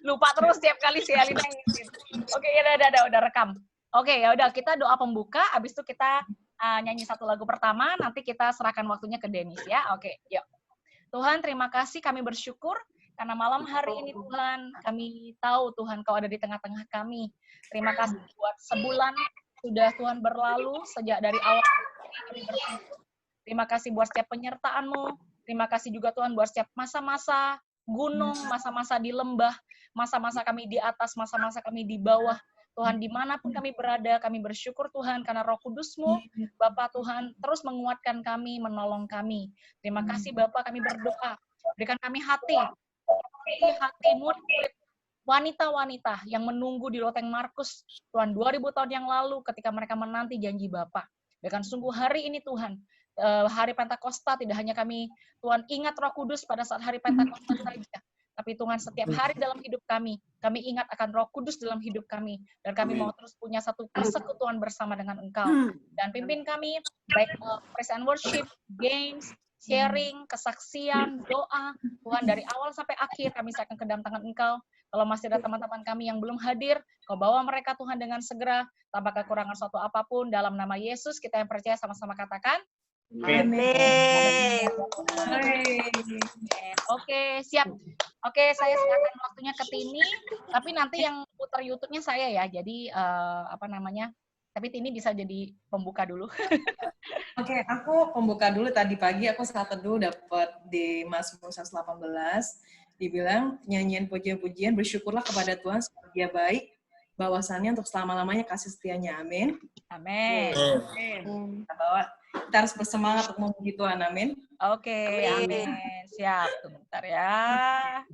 Lupa terus tiap kali si Alina ngisi. Oke, ya udah rekam. Oke, ya udah kita doa pembuka, abis itu kita nyanyi satu lagu pertama, nanti kita serahkan waktunya ke Denis ya. Oke, yuk. Tuhan, terima kasih, kami bersyukur karena malam hari ini Tuhan, kami tahu Tuhan Kau ada di tengah-tengah kami. Terima kasih buat sebulan sudah Tuhan berlalu sejak dari awal kami bersyukur. Terima kasih buat setiap penyertaan-Mu. Terima kasih juga Tuhan buat setiap masa-masa gunung, masa-masa di lembah, masa-masa kami di atas, masa-masa kami di bawah. Tuhan, dimanapun kami berada, kami bersyukur Tuhan, karena Roh Kudus-Mu, Bapa Tuhan, terus menguatkan kami, menolong kami. Terima kasih Bapa, kami berdoa. Berikan kami hati murid-murid, wanita-wanita yang menunggu di loteng Markus, Tuhan, 2000 tahun yang lalu ketika mereka menanti janji Bapa. Berikan sungguh hari ini Tuhan, hari Pentakosta, tidak hanya kami, Tuhan, ingat Roh Kudus pada saat hari Pentakosta saja, tapi Tuhan, setiap hari dalam hidup kami ingat akan Roh Kudus dalam hidup kami, dan kami mau terus punya satu persekutuan bersama dengan Engkau. Dan pimpin kami, baik praise and worship, games, sharing, kesaksian, doa, Tuhan, dari awal sampai akhir kami serahkan ke dalam tangan Engkau. Kalau masih ada teman-teman kami yang belum hadir, Kau bawa mereka Tuhan dengan segera, tanpa kekurangan suatu apapun, dalam nama Yesus kita yang percaya sama-sama katakan, Amin. Oke, siap. Oke, saya serahkan waktunya ke Tini, tapi nanti yang putar YouTube-nya saya ya. Jadi tapi Tini bisa jadi pembuka dulu. Oke, aku pembuka dulu. Tadi pagi aku saat teduh dapat di Mazmur 118 dibilang nyanyian pujian-pujian, bersyukurlah kepada Tuhan sebab Dia baik, bahwasannya untuk selama-lamanya kasih setianya. Amin. Amin. Kita harus bersemangat untuk memuji Tuhan. Amin. Oke, amin. Siap. Bentar ya.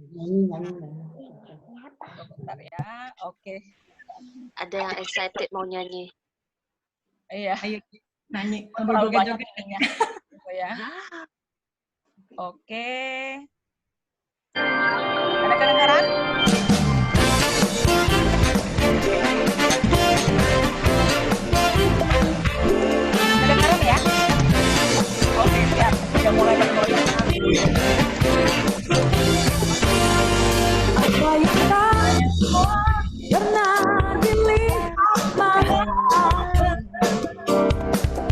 Bentar ya. Oke. Ada yang excited mau nyanyi. Iya. Ayo nyanyi. Terlalu banyak ininya. Ya. Oke. Ada kedengaran? Kedengaran ya? Oke, siap. Udah mulai bergoyang. Apa yang tak pernah dilihat mata,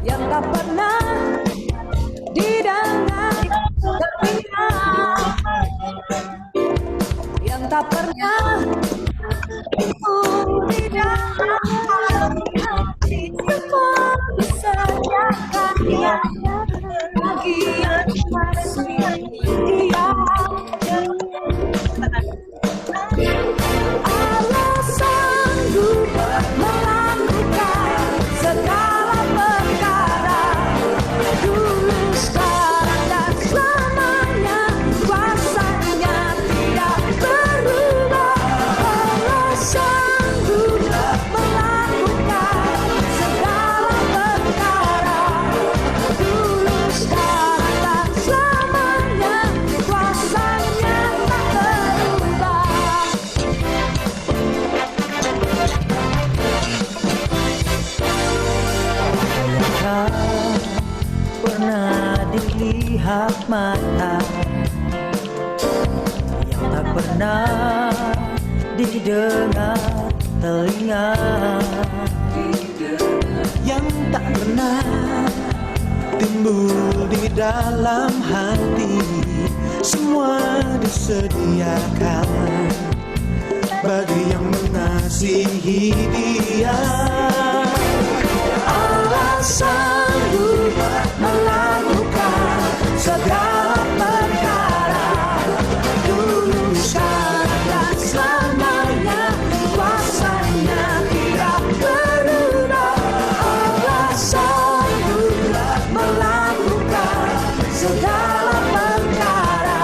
yang tak pernah didengar telinga, yang tak pernah di dalam hati, semua disediakan Dia bagi yang kasih Dia. Allah sanggup melakukan segala perkara, dulu, sekarang, dan selamanya. Kuasanya tidak berubah. Allah sanggup melakukan segala perkara, dulu, sekarang, dan selamanya. Kuasanya tak berubah. Tak pernah dilihat mata, yang tak pernah didengar telinga, yang tak pernah timbul di dalam hati, semua disediakan bagi yang mengasihi Dia. Allah sanggup melakukan segala perkara, dulu, sekarang, dan selamanya. Kuasanya tidak berubah. Allah sanggup melakukan segala perkara,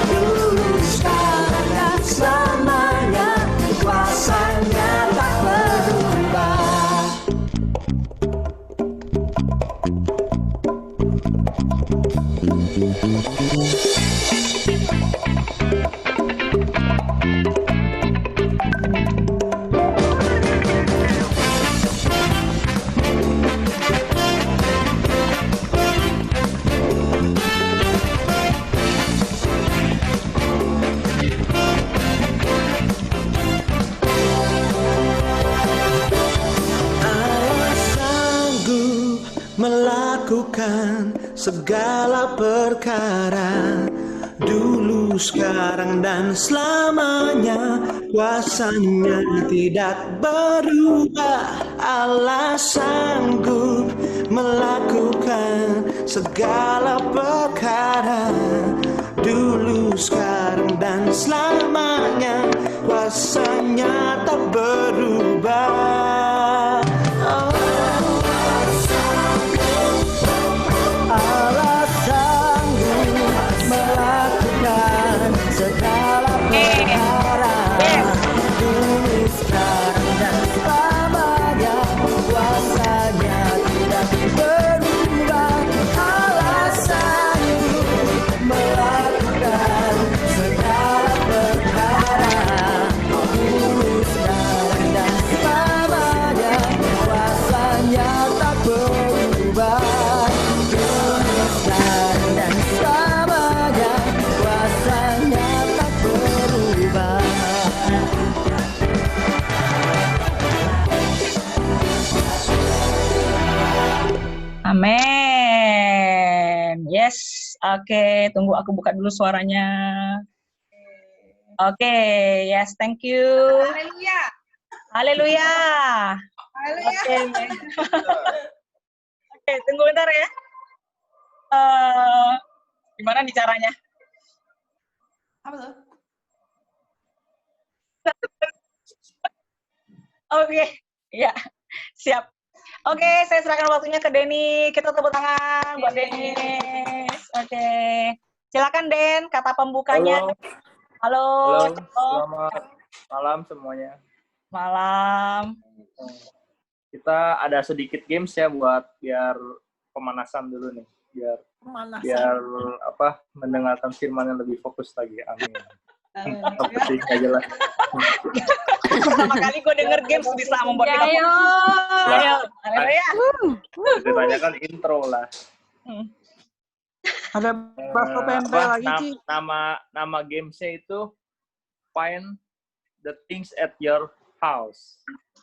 dulu, sekarang, dan selamanya. Kuasanya tak berubah. melakukan segala perkara, dulu, sekarang, dan selamanya. Kuasanya tidak berubah, Allah sanggup melakukan segala perkara, dulu, sekarang, dan selamanya. Kuasanya tak berubah. Allah sanggup melakukan segala perkara, dulu, sekarang, dan selamanya. Kuasanya tidak berubah. Allah sanggup melakukan segala perkara, dulu, sekarang, dan selamanya. Kuasanya tak berubah. Dulu, sekarang, dan selamanya. Kuasanya tak berubah. Amin. Yes. Oke, tunggu aku buka dulu suaranya. Oke, yes, thank you. Haleluya. Haleluya. Haleluya. Oke. Oke, tunggu bentar ya. Gimana nih caranya? Apa tuh? Oke, ya, siap. Oke, saya serahkan waktunya ke Denny. Kita tepuk tangan buat Dennis. Oke, silakan Den, kata pembukanya. Halo. Halo, selamat malam semuanya. Malam. Kita ada sedikit games ya buat biar pemanasan dulu nih, biar apa mendengarkan firman yang lebih fokus lagi. Amin. Apa sih nggak jelas. Pertama kali gue denger games bisa membuat kita fokus. Ayo. Haleluya. Ceritanya kan intro lah. Ada Basko PMP Apa, lagi, Ci. nama gamesnya itu Find the Things at Your House.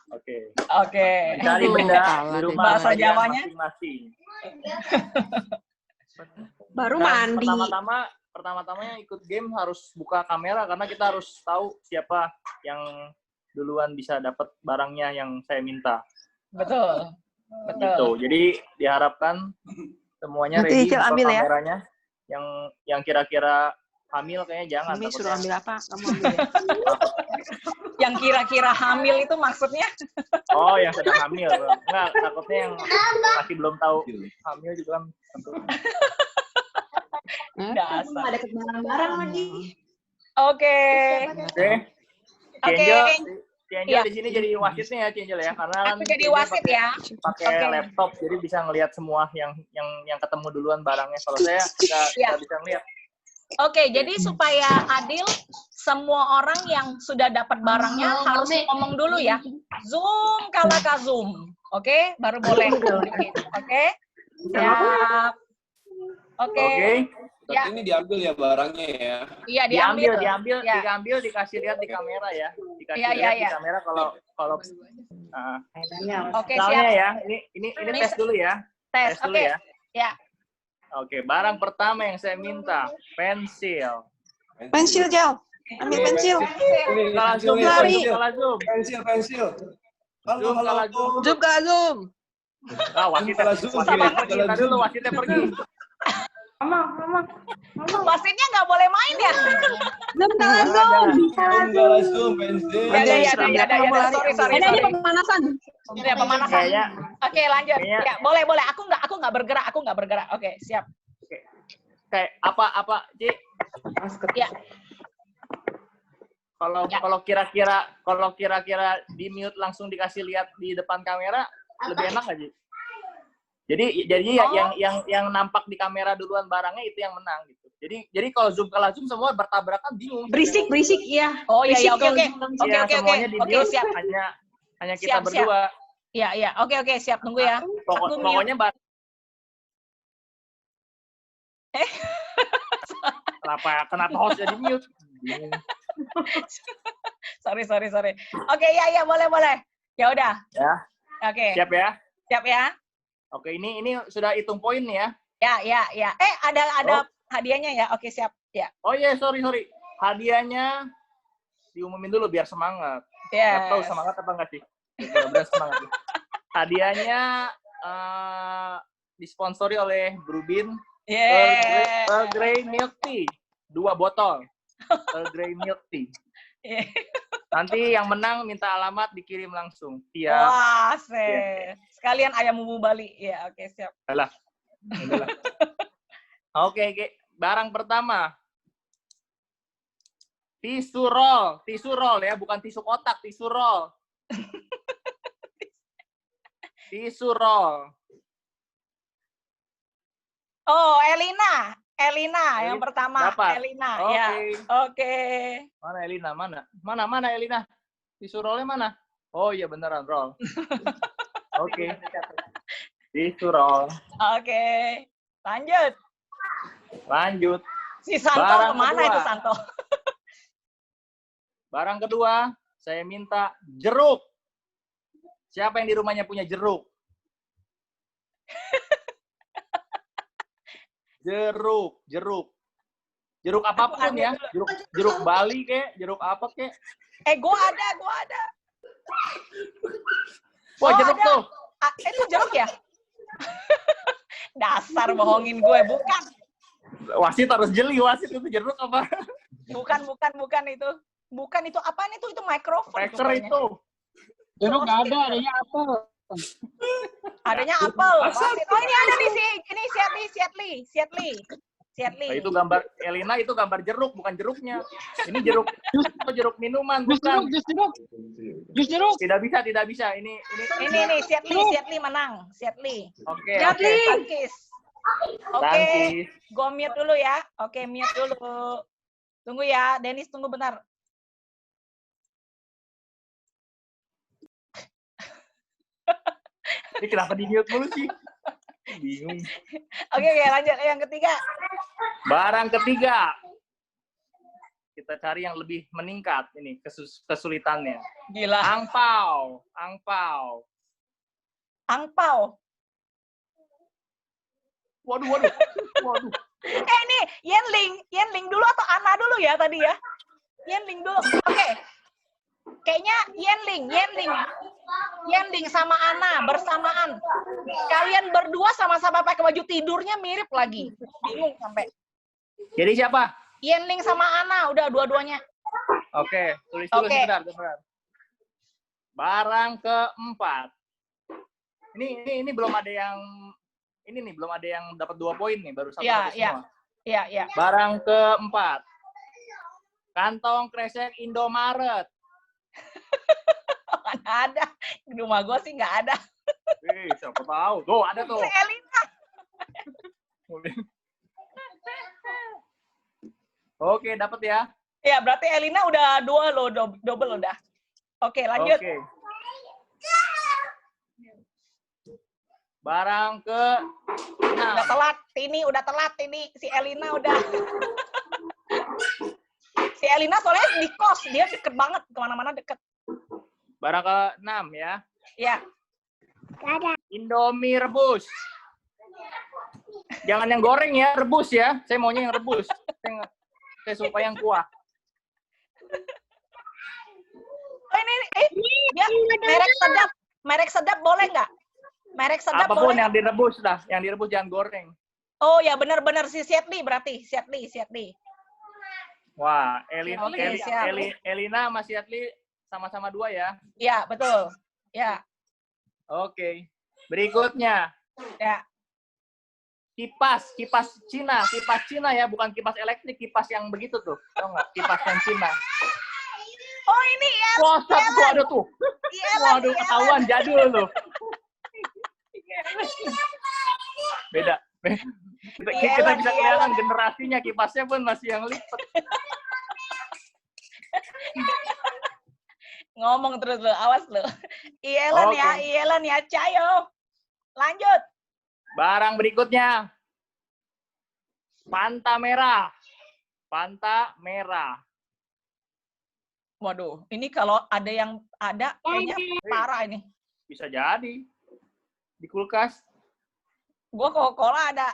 Oke. Oke. Cari benda di rumah Bahasa kalian Jawanya? masing-masing. Baru Nah, mandi. pertama-tama yang ikut game harus buka kamera karena kita harus tahu siapa yang duluan bisa dapat barangnya yang saya minta. Betul. Gitu. Jadi diharapkan semuanya Nanti ready Icil buka ambil ya. kameranya. Yang kira-kira hamil kayaknya jangan. Kami takutnya- suruh ambil apa? Kamu ambil ya. Yang kira-kira hamil itu maksudnya? Oh, yang sedang hamil. Enggak, takutnya yang masih belum tahu hamil juga kan. Dasar. Ada barang-barang lagi. Oke. Oke. Oke. Cienjo Iya. di sini jadi wasitnya ya, Cienjo ya, karena kan Aku jadi Cienjo wasit ya. pakai Oke. laptop, jadi bisa ngelihat semua yang ketemu duluan barangnya. Kalau saya nggak Iya. bisa ngelihat. Oke, jadi supaya adil, semua orang yang sudah dapat barangnya harus ngomong dulu ya. Zoom kalaka Zoom. Oke, baru boleh. Oke? Siap. Oke. Oke. Ya. Berarti ini diambil ya barangnya ya. Iya, Diambil, Ya. diambil, dikasih lihat di kamera ya. Dikasih Iya, lihat iya. di kamera kalau Oke, soalnya siap. ya, ini tes dulu ya. Tes. Tes dulu Oke. ya. Ya. Oke, barang pertama yang saya minta, pensil. Pensil, Jal. Ambil pensil. Ini Kalah pensil zoom, nih, Lari. pensil. kalah zoom. Pensil. Halo, Zoom, kalah zoom. Zoom ke Zoom. Ah, wasitnya Kalah zoom, wasitnya kalah pergi. zoom. Tadi dulu wasitnya pergi. Wasitnya nggak boleh main ya? Zoom ke Zoom. Kalah zoom, pensil. Ya. Sorry. Ini aja pemanasan. Ya, pemanasan. Kayaknya Oke, lanjut. Kayaknya- Ya, boleh. Aku nggak bergerak. Oke, siap. kayak apa, Ci? Ya. Ya. Kalau kira-kira di mute langsung dikasih lihat di depan kamera lebih enak nggak, Ci? Jadi yang nampak di kamera duluan barangnya itu yang menang gitu. Jadi kalau zoom kalah zoom semua bertabrakan bingung. Berisik, iya. Oh iya, Berisik oke. kalau Oke, Iya, semuanya di Oke, mute, siap. hanya kita Siap. berdua. Iya. Oke, siap. Tunggu ya. Aku mute. Pokoknya kenapa hostnya di mute? Bingung. Sorry. Oke, ya, boleh. Ya udah. Ya, Oke. siap ya. Siap ya. Oke, ini sudah hitung poin nih ya. Ya. Ada hadiahnya ya. Oke, siap. Ya. Oh iya, sorry. Hadiahnya diumumin dulu biar semangat. Nggak tahu Yes. semangat apa enggak sih. Mudah-mudahan semangat. Hadiahnya disponsori oleh Brubin Yeah. Earl Grey Milk Tea. 2 botol. Earl Grey Milk Tea. Yeah. Nanti yang menang minta alamat dikirim langsung. Via Wah, sekalian ayam bumbu Bali. Ya, oke, siap. Alah. Udahlah. Oke, barang pertama. Tisu roll ya, bukan tisu kotak, tisu roll. Tisu roll. Oh, Elina yang pertama. Dapat. Elina, Oke. ya. Oke. Mana Elina? Mana Elina? Tisu rollnya mana? Oh iya beneran roll. Oke. Tisu roll. Oke. Lanjut. Si Santo Barang kemana kedua. itu Santo? Barang kedua, saya minta jeruk. Siapa yang di rumahnya punya jeruk? Jeruk apapun ya. Jeruk Bali kek, jeruk apa kek. Gua ada. Wah, jeruk ada. tuh. Itu jeruk ya? Dasar bohongin gue, bukan. Wasit harus jeli, wasit itu jeruk apa? Bukan itu. Bukan itu, apaan itu? Itu mikrofon. Cracker rupanya. itu. Jeruk nggak ada, adanya apel. Adanya apel. Wasit. Oh, ini ada di sini Siatli. Nah, itu gambar Elina, itu gambar jeruk, bukan jeruknya. Ini jeruk minuman, bukan. Jus jeruk. Tidak bisa. Ini. Ini Siatli menang. Siatli. Oke. Tangkis. Oke. Tangkis. Gue mute dulu ya. Oke, mute dulu. Tunggu ya, Dennis, tunggu bentar. Ini kenapa di-mute mulu sih? Bingung. Oke, lanjut. Yang ketiga. Barang ketiga. Kita cari yang lebih meningkat ini kesulitannya. Gila. Angpau. Waduh. Ini Yenling dulu atau Ana dulu ya tadi ya? Yenling dulu. Oke. Kayaknya Yenling sama Ana bersamaan. Kalian berdua sama-sama pakai baju tidurnya mirip lagi. Bingung sampai. Jadi siapa? Yenling sama Ana, udah dua-duanya. Oke, tulis dulu Oke. sebentar. Barang keempat. Ini belum ada yang dapat 2 poin nih, baru satu Iya. semua. Iya. Barang keempat. Kantong kresek Indomaret. Mana ada. Di rumah gue sih nggak ada. Siapa tahu. Tuh, ada tuh. Si Elina. Oke, dapat ya. Ya, berarti Elina udah 2 loh, double udah. Oke, lanjut. Oke. Barang ke Udah telat ini. Si Elina udah. Si Elina soalnya di kos, dia deket banget, kemana-mana deket. Barang ke-6 ya. Ya. Indomie rebus. Jangan yang goreng ya, rebus ya. Saya maunya yang rebus. Saya suka yang kuah. Oh ini, dia merek sedap boleh nggak? Merek sedap Apapun boleh. yang direbus dah, yang direbus jangan goreng. Oh ya benar-benar si Siatli berarti, Siatli. Wah, Oke, siap. Elina sama Siatli sama-sama 2 ya. Iya, betul. Ya. Oke. Berikutnya. Ya. Kipas Cina ya, bukan kipas elektrik, kipas yang begitu tuh. Tahu nggak? Kipas yang Cina. Oh ini ya. Wah, satu ada tuh. Waduh, ketahuan jadul loh. Beda. Kita bisa kelihatan generasinya, kipasnya pun masih yang lipat. Ngomong terus lo, awas lo. Ielan ya, Cayo. Lanjut. Barang berikutnya. Fanta merah. Waduh, ini kalau ada yang ada kayaknya parah ini. Bisa jadi. Di kulkas. Gua Coca-Cola ada.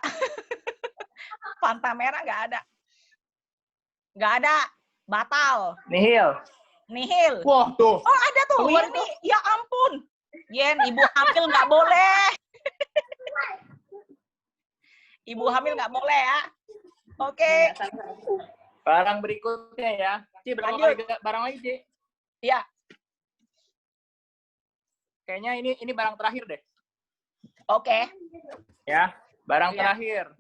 Fanta merah nggak ada. Nggak ada. Batal. Nihil. Wah, tuh. Oh, ada tuh. Keluar Ini. Ya ampun. Yen, ibu hamil nggak boleh. Ibu hamil nggak boleh ya. Oke. Barang berikutnya ya. Ci, berapa Lanjut. kali barang lagi, Ci? Ya. Kayaknya ini barang terakhir deh. Oke. Ya, barang Iya. terakhir.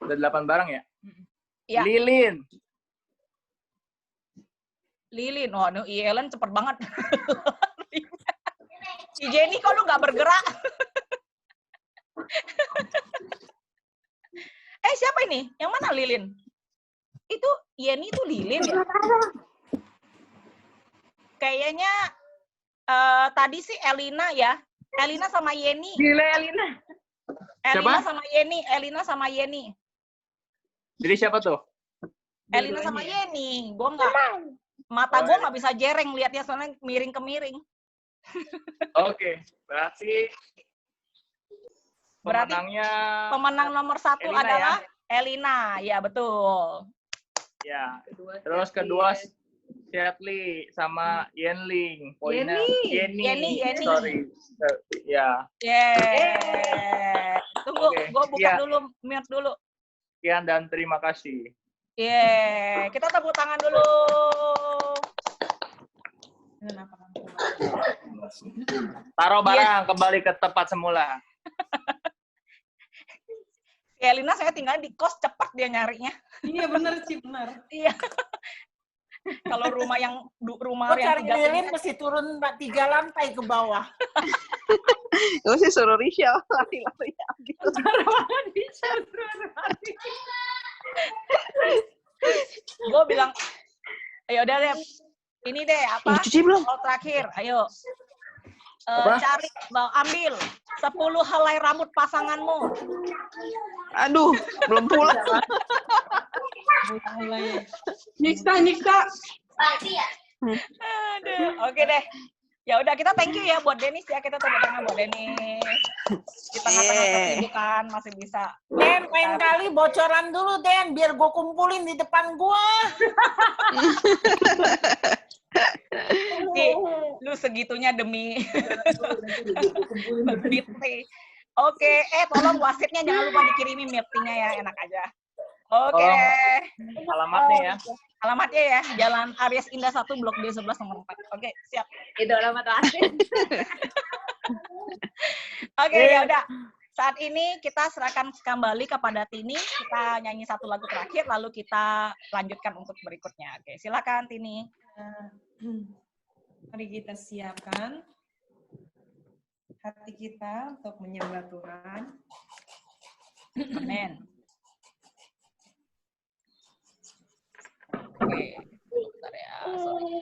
Udah 8 barang ya? Iya. Lilin. Lilin. Oh, no, Ellen cepet banget. Si Jenny kok lu nggak bergerak? Siapa ini? Yang mana Lilin? Itu Yeni itu Lilin ya? Kayaknya tadi sih Elina ya. Elina sama Yeni. Gila Elina. Elina Siapa? sama Yeni. Elina sama Yeni. Jadi siapa tuh? Elina sama Yeni. Gua nggak. Mata gue nggak bisa jereng liatnya soalnya miring ke miring. Oke, berarti pemenangnya Pemenang nomor 1 Elina adalah Elina. Ya betul. ya. Terus kedua Shetly sama Yenling. Poinnya Yeni. Sorry. Ya. Yeay. Tunggu, Oke, gue buka iya. dulu, mute dulu. Sekian dan terima kasih. Yeay. Kita tepuk tangan dulu. Taruh barang kembali ke tempat semula. Si Elina saya tinggal di kos, cepat dia nyarinya. Iya bener sih, bener. Iya. Kalau rumah yang Kok cari tiga lilin tingkat, mesti turun 3 lantai ke bawah. Gue sih suruh Risha lari-lari ambil. gue bilang, ayo udah deh, ini deh apa? Cuci belum? Soal terakhir, ayo. Apa? Cari, ambil 10 helai rambut pasanganmu. Aduh, belum pulang. Nyiksa. Aduh, oke deh. Ya udah, kita thank you ya buat Denis ya, kita tepuk tangan buat Denis. Di tengah-tengah kesibukan masih bisa. Den, main kali bocoran dulu, Den, biar gue kumpulin di depan gue. Lu segitunya demi meeting. Oke, tolong wasitnya jangan lupa dikirimi meetingnya ya, enak aja. Oke. Alamatnya ya. Alamatnya ya, Jalan Aries Indah 1, Blok D11 nomor 4. Oke, siap. Itu alamat wasit. Oke, ya udah. Saat ini kita serahkan kembali kepada Tini. Kita nyanyi satu lagu terakhir, lalu kita lanjutkan untuk berikutnya. Oke, silakan Tini. Mari kita siapkan hati kita untuk menyembah Tuhan. Amin. Oke, bentar ya. Sorry.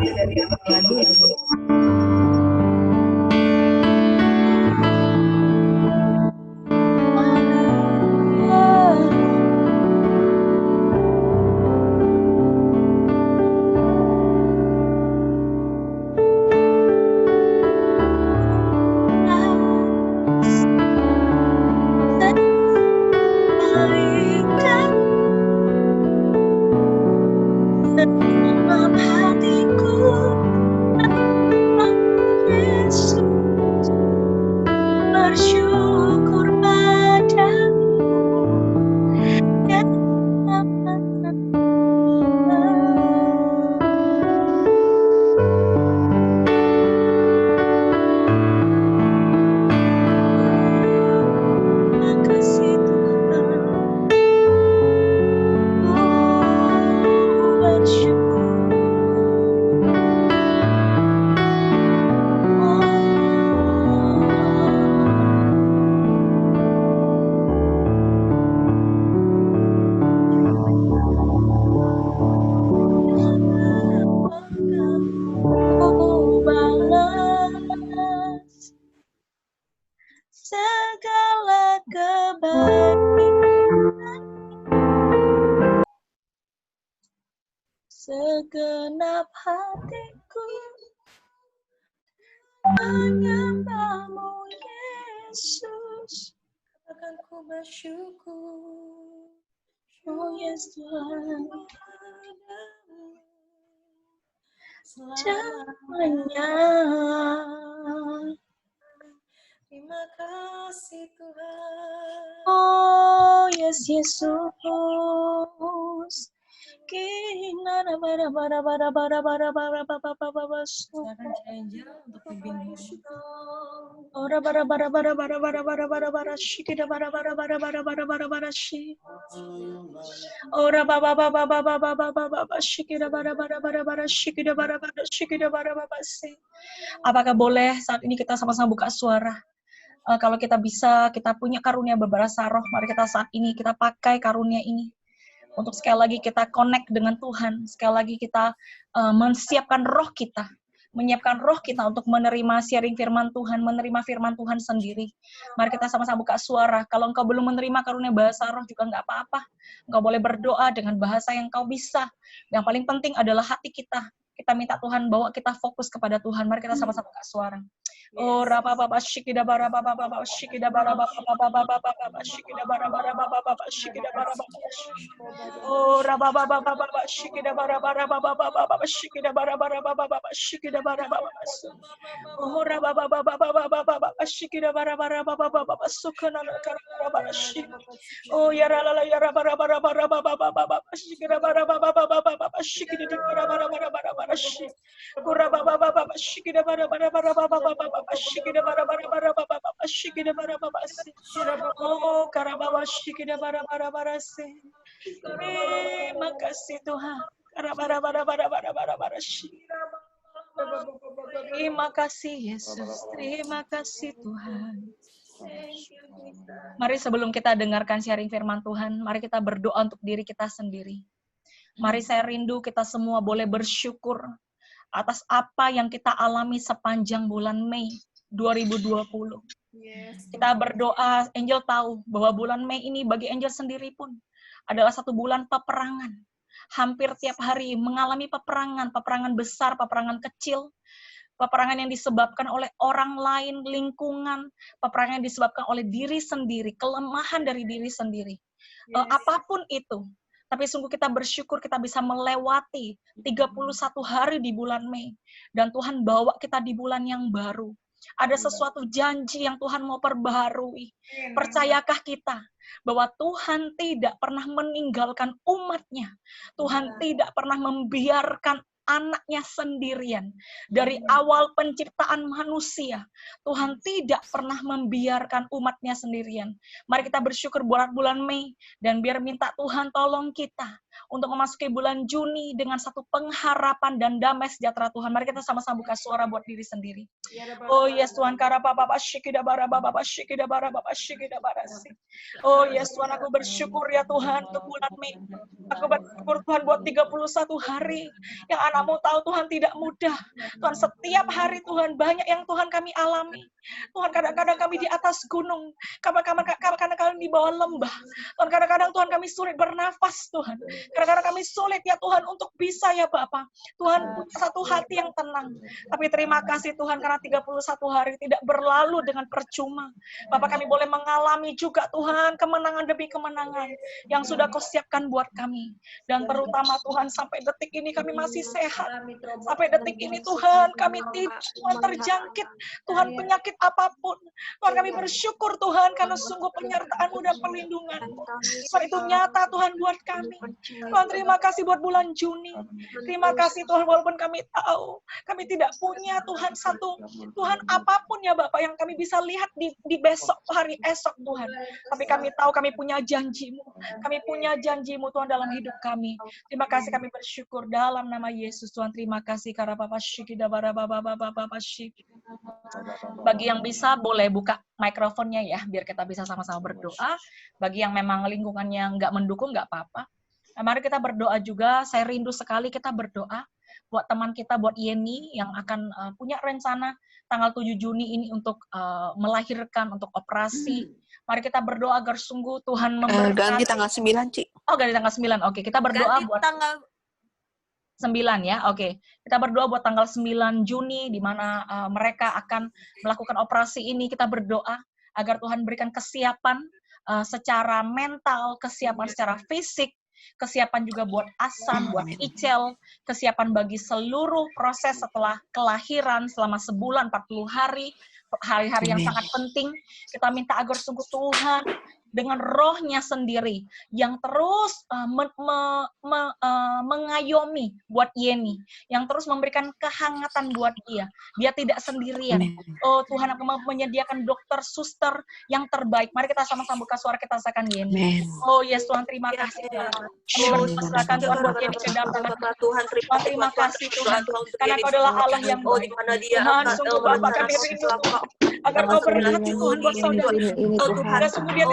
Dari apa lagu ya? Dalam hatiku, Yesus, bersyukur padamu. Ya makasih Tuhan, ku balas segala kebaikan segenap hatiku menyembahmu Yesus. Akan ku bersyukur. Oh yes Tuhan, selamanya. Terima kasih Tuhan. Oh yes Yesus. Kinara bara bara bara bara bara bara bara bara. Silakan Angel untuk pimpin. Ora bara bara bara bara bara bara bara bara shikida bara bara bara bara bara bara bara shi. Ora baba baba baba baba baba shikida bara bara bara bara shikida bara bara shikida bara bara shi. Apakah boleh saat ini kita sama-sama buka suara? Kalau kita bisa, kita punya karunia berbahasa roh, mari kita saat ini kita pakai karunia ini. Untuk sekali lagi kita connect dengan Tuhan, sekali lagi kita menyiapkan roh kita, menyiapkan roh kita untuk menerima sharing firman Tuhan, menerima firman Tuhan sendiri. Mari kita sama-sama buka suara. Kalau engkau belum menerima karunia bahasa roh juga nggak apa-apa. Engkau boleh berdoa dengan bahasa yang kau bisa. Yang paling penting adalah hati kita. Kita minta Tuhan bawa kita fokus kepada Tuhan. Mari kita sama-sama buka suara. Oh rapa baba shikida bara baba baba shikida bara baba baba baba baba shikida bara bara baba baba shikida bara baba. Oh rapa baba baba shikida bara bara baba baba baba shikida bara bara baba baba shikida bara baba. Oh rapa baba baba baba shikida bara bara baba baba sukana kara bara shik. Oh ya rala ya bara bara bara baba baba shikida bara baba baba baba shikida bara bara bara bara shik. Ora baba baba shikida bara bara bara baba baba shikida bara bara bara baba shikida bara baba. Oh karababa shikida bara bara bara se. Terima kasih Tuhan. Karabara bara bara bara bara bara shik. Terima kasih Yesus. Terima kasih Tuhan. Mari sebelum kita dengarkan sharing firman Tuhan, mari kita berdoa untuk diri kita sendiri. Mari saya rindu kita semua boleh bersyukur atas apa yang kita alami sepanjang bulan Mei 2020. Kita berdoa, Angel tahu bahwa bulan Mei ini bagi Angel sendiri pun adalah satu bulan peperangan. Hampir tiap hari mengalami peperangan, peperangan besar, peperangan kecil, peperangan yang disebabkan oleh orang lain, lingkungan, peperangan yang disebabkan oleh diri sendiri, kelemahan dari diri sendiri. Apapun itu. Tapi sungguh kita bersyukur kita bisa melewati 31 hari di bulan Mei. Dan Tuhan bawa kita di bulan yang baru. Ada sesuatu janji yang Tuhan mau perbaharui. Percayakah kita bahwa Tuhan tidak pernah meninggalkan umat-Nya. Tuhan tidak pernah membiarkan anaknya sendirian. Dari awal penciptaan manusia, Tuhan tidak pernah membiarkan umatnya sendirian. Mari kita bersyukur buat bulan Mei, dan biar minta Tuhan tolong kita. untuk memasuki bulan Juni dengan satu pengharapan dan damai sejahtera Tuhan. Mari kita sama-sama buka suara buat diri sendiri. Oh yes Tuhan, oh yes Tuhan, aku bersyukur ya Tuhan untuk bulan Mei. Aku bersyukur Tuhan buat 31 hari yang anakmu tahu Tuhan tidak mudah. Tuhan, setiap hari Tuhan banyak yang Tuhan kami alami. Tuhan, kadang-kadang kami di atas gunung, kadang-kadang kami di bawah lembah. Tuhan, kadang-kadang Tuhan kami sulit bernafas Tuhan. Kadang-kadang kami sulit ya Tuhan untuk bisa ya Bapa. Tuhan, satu hati yang tenang. Tapi terima kasih Tuhan karena 31 hari tidak berlalu dengan percuma. Bapak, kami boleh mengalami juga Tuhan kemenangan demi kemenangan yang sudah Kau siapkan buat kami. Dan terutama Tuhan, sampai detik ini kami masih sehat. Sampai detik ini Tuhan kami tidak Tuhan terjangkit Tuhan penyakit apapun. Tuhan, kami bersyukur Tuhan karena sungguh penyertaan-Mu dan perlindungan-Mu. Tuhan, itu nyata Tuhan buat kami. Tuhan, terima kasih buat bulan Juni. Terima kasih Tuhan, walaupun kami tahu kami tidak punya Tuhan satu Tuhan apapun ya Bapak yang kami bisa lihat di besok hari esok Tuhan. Tapi kami tahu kami punya janji-Mu. Kami punya janji-Mu Tuhan dalam hidup kami. Terima kasih, kami bersyukur dalam nama Yesus Tuhan. Terima kasih karena Bapak Syikida Bapak Syik. Bagi yang bisa boleh buka mikrofonnya ya, biar kita bisa sama-sama berdoa. Bagi yang memang lingkungannya nggak mendukung, nggak apa-apa. Nah, mari kita berdoa juga. Saya rindu sekali kita berdoa buat teman kita, buat Yeni yang akan punya rencana tanggal 7 Juni ini untuk melahirkan, untuk operasi. Mari kita berdoa agar sungguh Tuhan memberkati. Ganti tanggal 9, Ci. Oh, ganti tanggal 9. Oke, kita berdoa Ganti buat tanggal 9 ya. Oke. Kita berdoa buat tanggal 9 Juni di mana mereka akan melakukan operasi ini. Kita berdoa agar Tuhan berikan kesiapan secara mental, kesiapan secara fisik, kesiapan juga buat Asan, buat Icel, kesiapan bagi seluruh proses setelah kelahiran selama sebulan 40 hari, hari-hari yang sangat penting. Kita minta agar sungguh Tuhan dengan roh-Nya sendiri yang terus mengayomi buat Yeni, yang terus memberikan kehangatan buat dia. Dia tidak sendirian. Oh Tuhan, aku menyediakan dokter, suster yang terbaik. Mari kita sama-sama buka suara, kita rasakan Yeni. Oh yes Tuhan, terima kasih Tuhan. Kami berserahkan Tuhan buat Yeni ke dalam tangan Tuhan. Terima kasih Tuhan, karena Kau adalah Allah yang baik. Tuhan, sungguh Bapa, kami rindu agar Kau berkati Tuhan buat saudara. Oh Tuhan, sungguh dia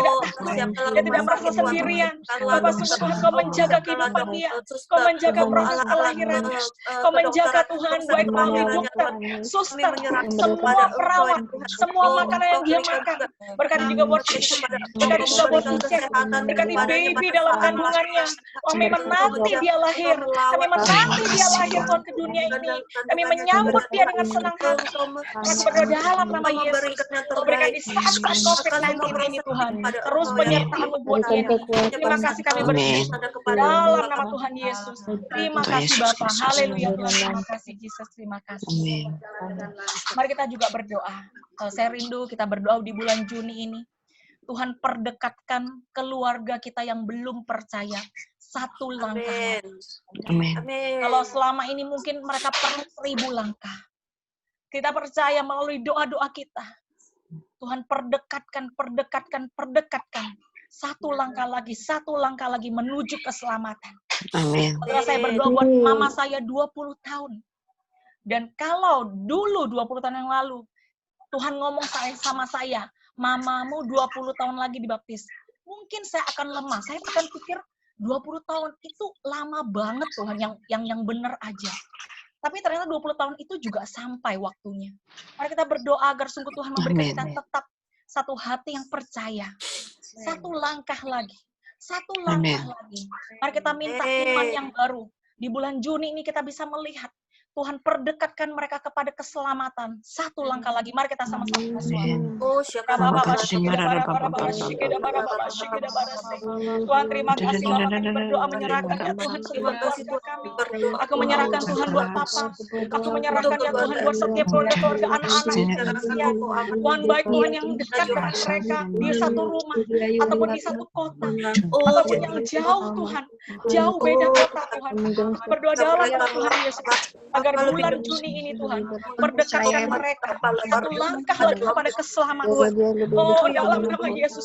tidak merasa sendirian. Bapak, sungguh Tuhan, Kau menjaga kehidupan dia. Kau menjaga proses kelahirannya. Kau menjaga Tuhan, baik melalui dokter, suster, semua perawat, semua makanan yang dia makan. Berkati juga buat berkati juga buat Icek. Berkati baby dalam kandungannya. Kami menanti dia lahir. Kami menanti dia lahir Tuhan ke dunia ini. Kami menyambut dia dengan senang hati. Kami berdoa dalam nama Yesus. Berikan di saat-saat COVID-19 ini Tuhan. Terus penyertaan-Mu buat dia. Terima kasih kami bersyukur dalam nama Tuhan Yesus. Terima kasih Bapa. Haleluya Tuhan. Terima kasih Yesus. Terima kasih. Mari kita juga berdoa. Saya rindu kita berdoa di bulan Juni ini. Tuhan, perdekatkan keluarga kita yang belum percaya satu langkah. Amin. Kalau selama ini mungkin mereka perlu 1000 langkah. Kita percaya melalui doa-doa kita. Tuhan, perdekatkan. Satu langkah lagi menuju keselamatan. Amin. Setelah saya berdoa buat mama saya 20 tahun. Dan kalau dulu 20 tahun yang lalu, Tuhan ngomong sama saya, mamamu 20 tahun lagi dibaptis. Mungkin saya akan lemah. Saya akan pikir 20 tahun itu lama banget Tuhan, yang benar aja. Tapi ternyata 20 tahun itu juga sampai waktunya. Mari kita berdoa agar sungguh Tuhan memberikan kita tetap satu hati yang percaya. Satu langkah lagi. Mari kita minta iman yang baru. Di bulan Juni ini kita bisa melihat Tuhan perdekatkan mereka kepada keselamatan. Satu langkah lagi. Mari kita sama-sama bersuara. Tuhan, terima kasih Bapak, kami berdoa menyerahkan ya Tuhan seluruh keluarga kami. Aku menyerahkan Tuhan buat Papa. Aku menyerahkan ya Tuhan buat setiap keluarga anak-anak. Tuhan, baik Tuhan yang dekat dengan mereka di satu rumah ataupun di satu kota ataupun yang jauh Tuhan, jauh beda kota Tuhan. Berdoa dalam nama Tuhan Yesus agar agar bulan Juni ini Tuhan berdekatkan mereka satu langkah lagi kepada keselamatan. Oh, dalam nama Yesus,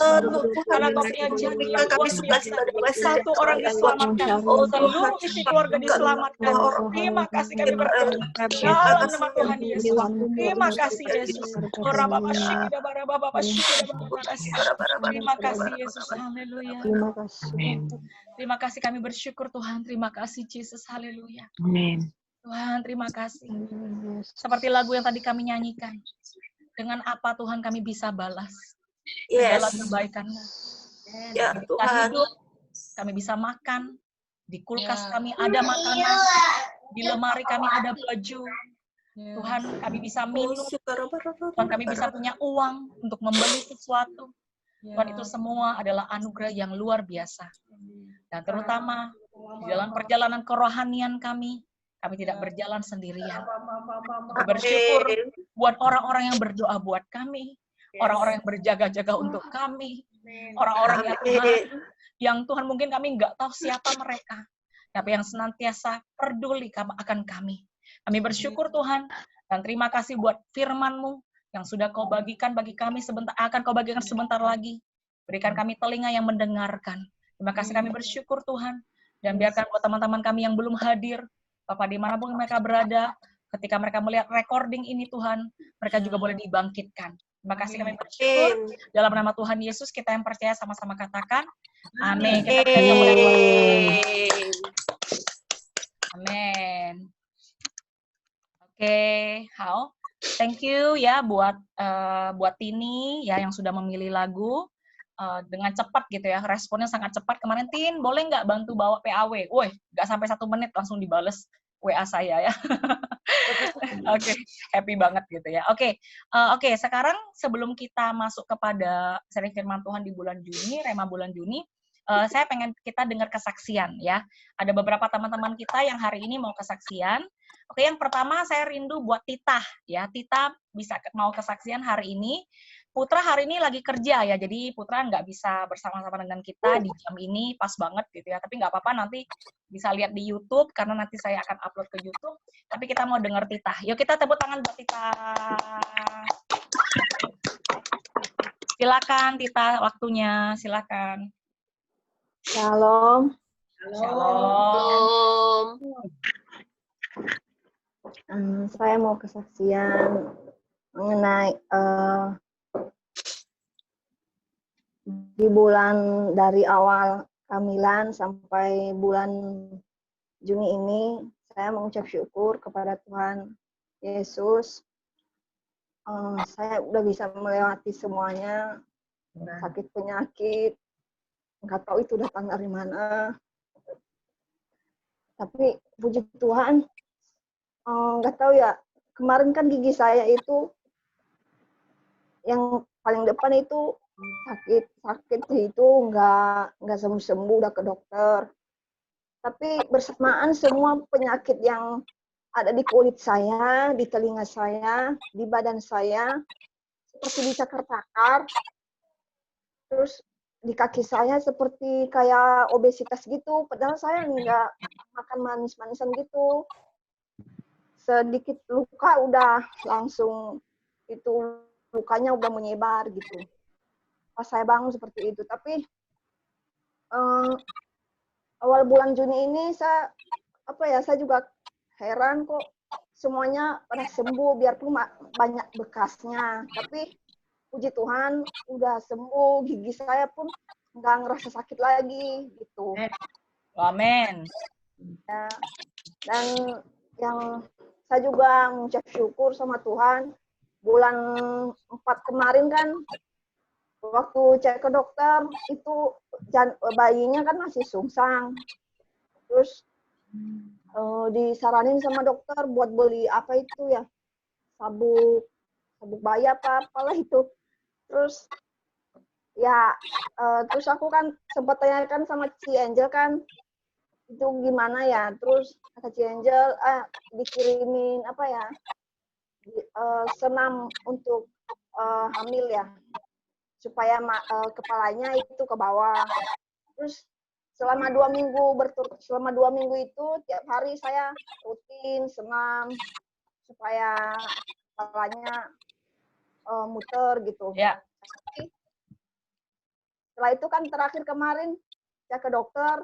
karena Kau punya janji yang luar biasa. Satu orang diselamatkan, seluruh isi keluarga diselamatkan. Terima kasih kami berdoa dalam nama Tuhan Yesus. Terima kasih Yesus. Terima kasih Yesus. Haleluya. Terima kasih. Terima kasih kami bersyukur Tuhan. Terima kasih Yesus. Haleluya. Amin. Tuhan, terima kasih. Seperti lagu yang tadi kami nyanyikan. Dengan apa Tuhan kami bisa balas segala kebaikan-Mu. Ya Kita Tuhan. hidup, kami bisa makan, di kulkas kami ada makanan, di lemari kami ada baju. Tuhan, kami bisa minum. Tuhan, kami bisa punya uang untuk membeli sesuatu. Tuhan, itu semua adalah anugerah yang luar biasa. Dan terutama di dalam perjalanan kerohanian kami tidak berjalan sendirian. Kami bersyukur buat orang-orang yang berdoa buat kami, orang-orang yang berjaga-jaga untuk kami, orang-orang yang Tuhan mungkin kami nggak tahu siapa mereka, tapi yang senantiasa peduli akan kami. Kami bersyukur Tuhan, dan terima kasih buat firman-Mu yang sudah Kau bagikan bagi kami sebentar, akan Kau bagikan sebentar lagi. Berikan kami telinga yang mendengarkan. Terima kasih kami bersyukur Tuhan, dan biarkan buat teman-teman kami yang belum hadir, Bapak dimanapun mereka berada, ketika mereka melihat recording ini Tuhan, mereka juga boleh dibangkitkan. Terima kasih kami bersyukur. Dalam nama Tuhan Yesus, kita yang percaya sama-sama katakan, amin. Kita percaya mulai. Amin. Oke, Hao. Thank you ya buat Tini ya yang sudah memilih lagu dengan cepat gitu ya, responnya sangat cepat. Kemarin Tin, boleh nggak bantu bawa PAW? Woi, nggak sampai 1 menit langsung dibales WA saya ya. Oke, happy banget gitu ya. Oke, sekarang sebelum kita masuk kepada sharing firman Tuhan di bulan Juni, Rema bulan Juni, saya pengen kita dengar kesaksian ya. Ada beberapa teman-teman kita yang hari ini mau kesaksian. Oke, yang pertama saya rindu buat Tita ya. Tita bisa mau kesaksian hari ini. Putra hari ini lagi kerja ya, jadi Putra nggak bisa bersama-sama dengan kita di jam ini, pas banget gitu ya. Tapi nggak apa-apa, nanti bisa lihat di YouTube, karena nanti saya akan upload ke YouTube. Tapi kita mau dengar Tita. Yuk kita tepuk tangan buat Tita. Silakan Tita, waktunya, silakan. Shalom. Shalom. Saya mau kesaksian mengenai di bulan dari awal kehamilan sampai bulan Juni ini, saya mengucap syukur kepada Tuhan Yesus. Saya udah bisa melewati semuanya, sakit penyakit, nggak tahu itu datang dari mana. Tapi puji Tuhan, nggak tahu ya, kemarin kan gigi saya itu yang paling depan itu sakit itu nggak sembuh udah ke dokter. Tapi bersamaan semua penyakit yang ada di kulit saya, di telinga saya, di badan saya seperti dicakar-cakar. Terus di kaki saya seperti kayak obesitas gitu, padahal saya nggak makan manis-manisan gitu. Sedikit luka udah langsung itu lukanya udah menyebar gitu. Pas saya bangun seperti itu, tapi awal bulan Juni ini saya juga heran kok semuanya pada sembuh, biarpun banyak bekasnya, tapi puji Tuhan udah sembuh, gigi saya pun nggak ngerasa sakit lagi gitu. Amin. Ya, dan yang saya juga mengucap syukur sama Tuhan, bulan 4 kemarin kan waktu cek ke dokter itu bayinya kan masih sungsang. Terus disaranin sama dokter buat beli apa itu ya, sabuk bayi apalah itu. Terus ya terus aku kan sempat tanyakan sama Ci Angel kan itu gimana ya. Terus kata Ci Angel dikirimin apa ya, senam untuk hamil ya, supaya kepalanya itu ke bawah. Terus selama 2 minggu selama 2 minggu itu tiap hari saya rutin senam supaya kepalanya muter gitu. Ya. Setelah itu kan terakhir kemarin saya ke dokter,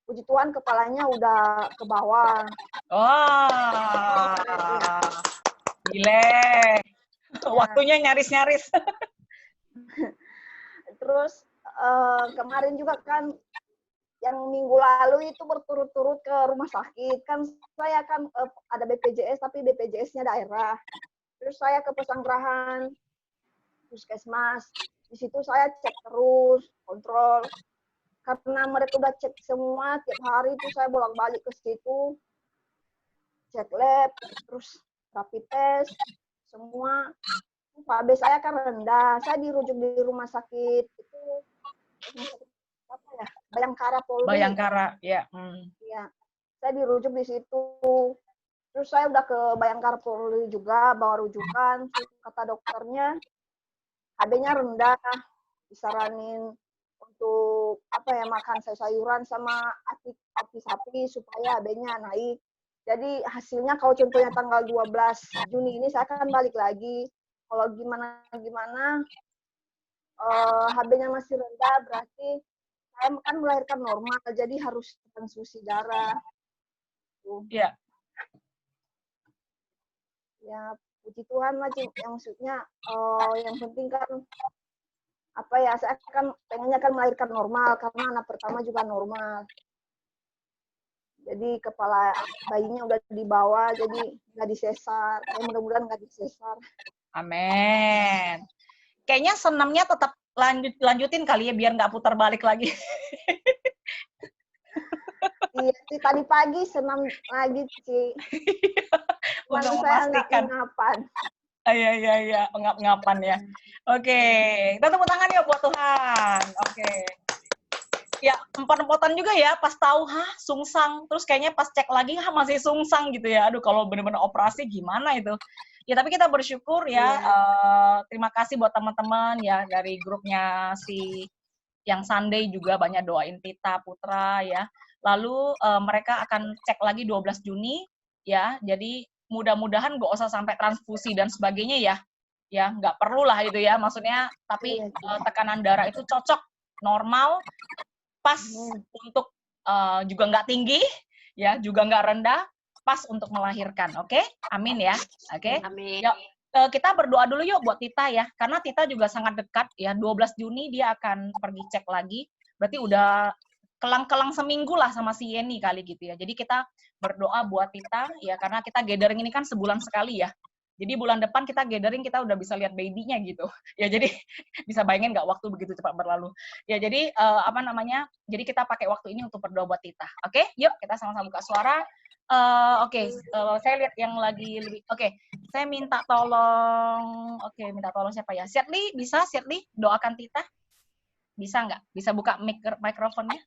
puji Tuhan kepalanya udah ke bawah. Wah, gile. Waktunya nyaris-nyaris. Terus kemarin juga kan yang minggu lalu itu berturut-turut ke rumah sakit. Kan saya kan ada BPJS tapi BPJS-nya daerah. Terus saya ke Pesanggerahan, Puskesmas. Di situ saya cek terus, kontrol. Karena mereka udah cek semua, tiap hari itu saya bolak-balik ke situ. Cek lab, terus rapid test, semua. KB saya kan rendah. Saya dirujuk di rumah sakit itu apa ya? Bayangkara Polri. Bayangkara, ya. Iya. Saya dirujuk di situ. Terus saya udah ke Bayangkara Polri juga, bawa rujukan. Kata dokternya, KB-nya rendah, disaranin untuk apa ya, makan sayuran sama ati sapi supaya AB-nya naik. Jadi hasilnya kalau contohnya tanggal 12 Juni ini saya akan balik lagi. Kalau gimana HB-nya masih rendah, berarti saya kan melahirkan normal, jadi harus transfusi darah. Iya. Ya, puji Tuhan lah, yang maksudnya yang penting kan apa ya, saya kan pengennya kan melahirkan normal karena anak pertama juga normal. Jadi kepala bayinya udah di bawah, jadi nggak disesar. Ya, mudah-mudahan nggak disesar. Amin. Kayaknya senamnya tetap lanjutin kali ya, biar nggak putar balik lagi. Iya, Ci, tadi pagi senam lagi, Ci. Untuk saya memastikan. Ngap-ngapan. Iya, ngap-ngapan ya. Oke, kita tepuk tangan ya buat Tuhan. Oke. Ya, empot-empotan juga ya, pas tahu, sungsang. Terus kayaknya pas cek lagi, masih sungsang gitu ya. Aduh, kalau bener-bener operasi gimana itu? Ya, tapi kita bersyukur ya. Terima kasih buat teman-teman ya dari grupnya si yang Sunday juga banyak doain Tita Putra ya. Lalu mereka akan cek lagi 12 Juni ya. Jadi mudah-mudahan nggak usah sampai transfusi dan sebagainya ya. Ya, nggak perlu lah itu ya. Maksudnya, tapi tekanan darah itu cocok, normal, pas untuk juga nggak tinggi, ya, juga nggak rendah, pas untuk melahirkan. Oke? Amin ya. Oke? Amin. Yuk, kita berdoa dulu yuk buat Tita ya. Karena Tita juga sangat dekat ya. 12 Juni dia akan pergi cek lagi. Berarti udah kelang-kelang seminggu lah sama si Yeni kali gitu ya. Jadi kita berdoa buat Tita ya, karena kita gathering ini kan sebulan sekali ya. Jadi bulan depan kita gathering, kita udah bisa lihat baby-nya gitu. Ya jadi bisa bayangin nggak waktu begitu cepat berlalu. Ya jadi jadi kita pakai waktu ini untuk berdoa buat Tita. Oke? Yuk kita sama-sama buka suara. Saya lihat yang lagi lebih. Oke, saya minta tolong. Oke, minta tolong siapa ya? Sirli, bisa Sirli doakan Tita? Bisa nggak? Bisa buka mikrofonnya?